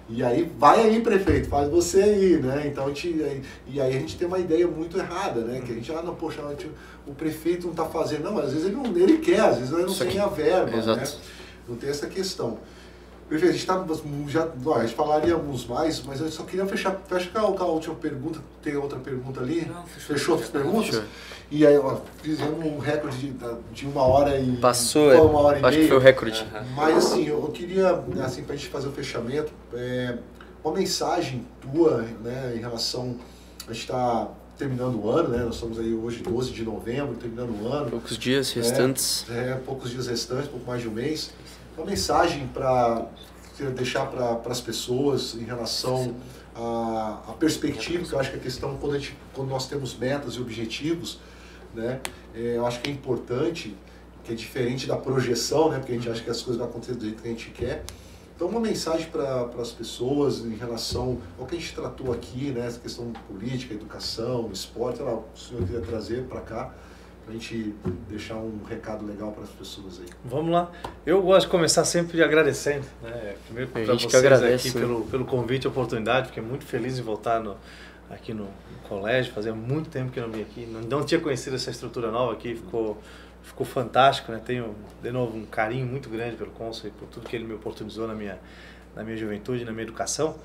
Speaker 3: E aí vai aí, prefeito, faz você aí, né? Então e aí a gente tem uma ideia muito errada, né? Que a gente, não, poxa, o prefeito não está fazendo, não, às vezes ele quer, às vezes ele não tem a verba, né? Não tem essa questão. Prefeito, a gente falaríamos mais, mas eu só queria fecha com a última pergunta, tem outra pergunta ali?
Speaker 1: Não,
Speaker 3: fechou as perguntas? Fechou. E aí, fizemos um recorde de 1 hora e...
Speaker 4: Passou,
Speaker 3: 1 hora e meia.
Speaker 4: Acho que foi o recorde.
Speaker 3: Mas assim, eu queria, assim, pra gente fazer o fechamento, uma mensagem tua, né, em relação... A gente está terminando o ano, né? Nós estamos aí hoje 12 de novembro, terminando o ano.
Speaker 4: Poucos dias restantes.
Speaker 3: Poucos dias restantes, pouco mais de um mês. Uma mensagem para deixar para as pessoas em relação à perspectiva, que eu acho que a questão, quando nós temos metas e objetivos, né, eu acho que é importante, que é diferente da projeção, né, porque a gente acha que as coisas vão acontecer do jeito que a gente quer. Então, uma mensagem para as pessoas em relação ao que a gente tratou aqui, né, essa questão política, educação, esporte, o senhor queria trazer para cá, para a gente deixar um recado legal para as pessoas aí.
Speaker 2: Vamos lá. Eu gosto de começar sempre agradecendo, né? Primeiro para vocês
Speaker 4: agradece,
Speaker 2: aqui pelo convite e oportunidade, fiquei muito feliz em voltar aqui no colégio, fazia muito tempo que eu não vim aqui, não tinha conhecido essa estrutura nova aqui, ficou fantástico, né? Tenho, de novo, um carinho muito grande pelo Cônsul e por tudo que ele me oportunizou na minha juventude, na minha educação.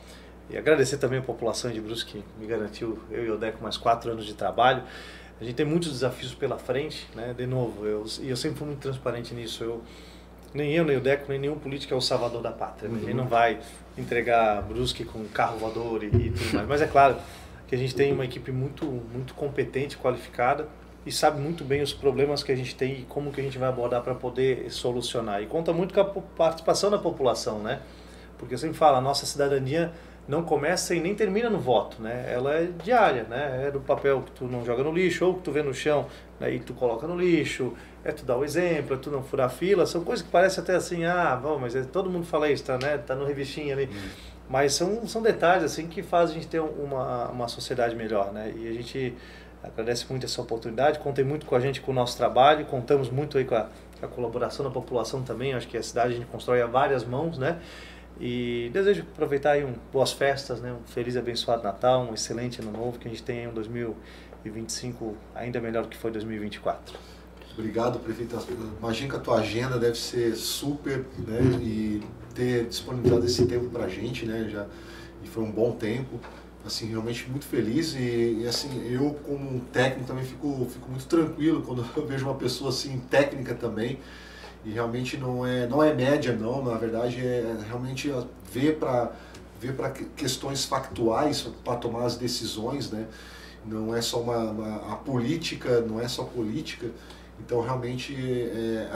Speaker 2: E agradecer também a população de Brusque, que me garantiu, eu e o Deco, mais 4 anos de trabalho. A gente tem muitos desafios pela frente, né? De novo, eu sempre fui muito transparente nisso. Nem eu, nem o Deco, nem nenhum político é o salvador da pátria. A gente não vai entregar Brusque com carro voador e tudo mais. Mas é claro que a gente tem uma equipe muito, muito competente, qualificada e sabe muito bem os problemas que a gente tem e como que a gente vai abordar para poder solucionar. E conta muito com a participação da população, né? Porque eu sempre falo, a nossa cidadania não começa e nem termina no voto, né? Ela é diária, né? É do papel que tu não joga no lixo ou que tu vê no chão, né? E tu coloca no lixo, é tu dar o exemplo, é tu não furar fila, são coisas que parecem até assim, mas todo mundo fala isso, tá, né? Tá no revistinho ali. Mas são detalhes assim que fazem a gente ter uma sociedade melhor, né? E a gente agradece muito essa oportunidade, contem muito com a gente, com o nosso trabalho, contamos muito aí com a colaboração da população também, acho que a cidade a gente constrói a várias mãos, né? E desejo aproveitar aí boas festas, né? Um feliz e abençoado Natal, um excelente ano novo, que a gente tenha um 2025 ainda melhor do que foi 2024.
Speaker 3: Obrigado, prefeito. Imagino que a tua agenda deve ser super, né? E ter disponibilizado esse tempo pra gente, né? E foi um bom tempo. assim, realmente muito feliz e assim, eu como técnico também fico muito tranquilo quando eu vejo uma pessoa assim, técnica também, e realmente não é média não, na verdade é realmente ver para questões factuais para tomar as decisões, né? Não é só a política, não é só política. Então realmente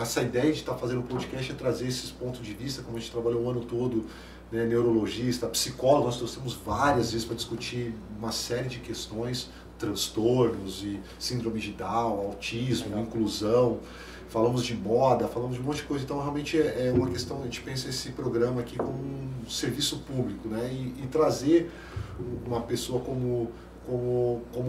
Speaker 3: essa ideia de estar fazendo um podcast é trazer esses pontos de vista, como a gente trabalhou o ano todo, né, neurologista, psicólogo, nós trouxemos várias vezes para discutir uma série de questões, transtornos e síndrome de Down, autismo, inclusão, falamos de moda, falamos de um monte de coisa, então realmente é uma questão, a gente pensa esse programa aqui como um serviço público, né, e trazer uma pessoa como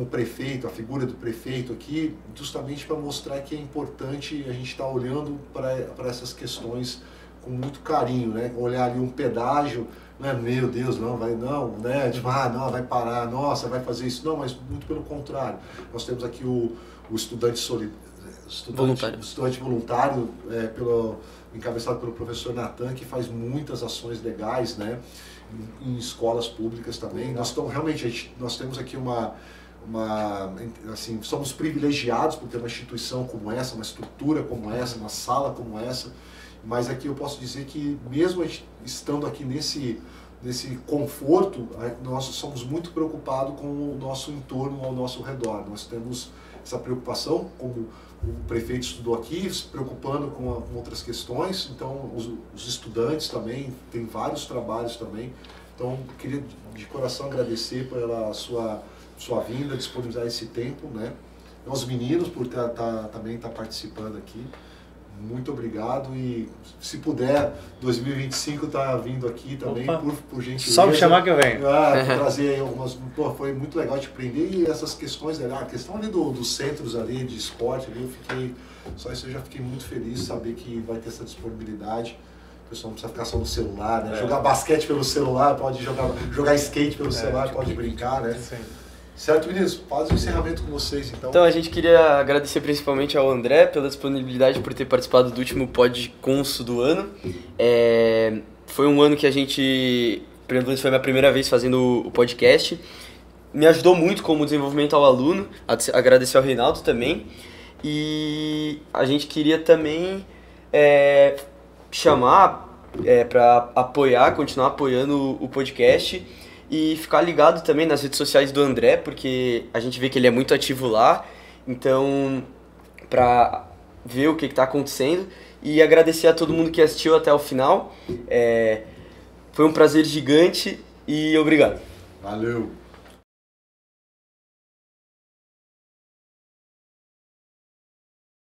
Speaker 3: prefeito, a figura do prefeito aqui, justamente para mostrar que é importante a gente estar olhando para essas questões com muito carinho, né? Olhar ali um pedágio, não é, meu Deus, não, vai não, né? Tipo, não, vai parar, nossa, vai fazer isso. Não, mas muito pelo contrário. Nós temos aqui o estudante voluntário, encabeçado pelo professor Natan, que faz muitas ações legais, né? Em escolas públicas também. Nós temos aqui assim, somos privilegiados por ter uma instituição como essa, uma estrutura como essa, uma sala como essa, mas aqui eu posso dizer que mesmo estando aqui nesse conforto, nós somos muito preocupados com o nosso entorno ao nosso redor. Nós temos essa preocupação, como o prefeito estudou aqui, se preocupando com outras questões, então os estudantes também, tem vários trabalhos também, então queria de coração agradecer pela sua vinda, disponibilizar esse tempo, né? Aos meninos por também estar participando aqui, muito obrigado e se puder, 2025 tá vindo aqui também, por gentileza.
Speaker 2: Só me chamar que eu venho.
Speaker 3: Trazer aí algumas, foi muito legal de aprender e essas questões, a questão ali dos centros ali de esporte, ali, eu já fiquei muito feliz de saber que vai ter essa disponibilidade. O pessoal não precisa ficar só no celular, né? Jogar basquete pelo celular, pode jogar skate pelo celular, pode brincar, né? Sim. Certo, meninos? Faz o encerramento com vocês, então.
Speaker 4: Então, a gente queria agradecer principalmente ao André pela disponibilidade, por ter participado do último Podconso do ano. Foi um ano que a gente, pelo menos foi a minha primeira vez fazendo o podcast. Me ajudou muito como desenvolvimento ao aluno, agradecer ao Reinaldo também. E a gente queria também chamar para apoiar, continuar apoiando o podcast. E ficar ligado também nas redes sociais do André, porque a gente vê que ele é muito ativo lá, então, para ver o que está acontecendo. E agradecer a todo mundo que assistiu até o final. Foi um prazer gigante e obrigado.
Speaker 3: Valeu!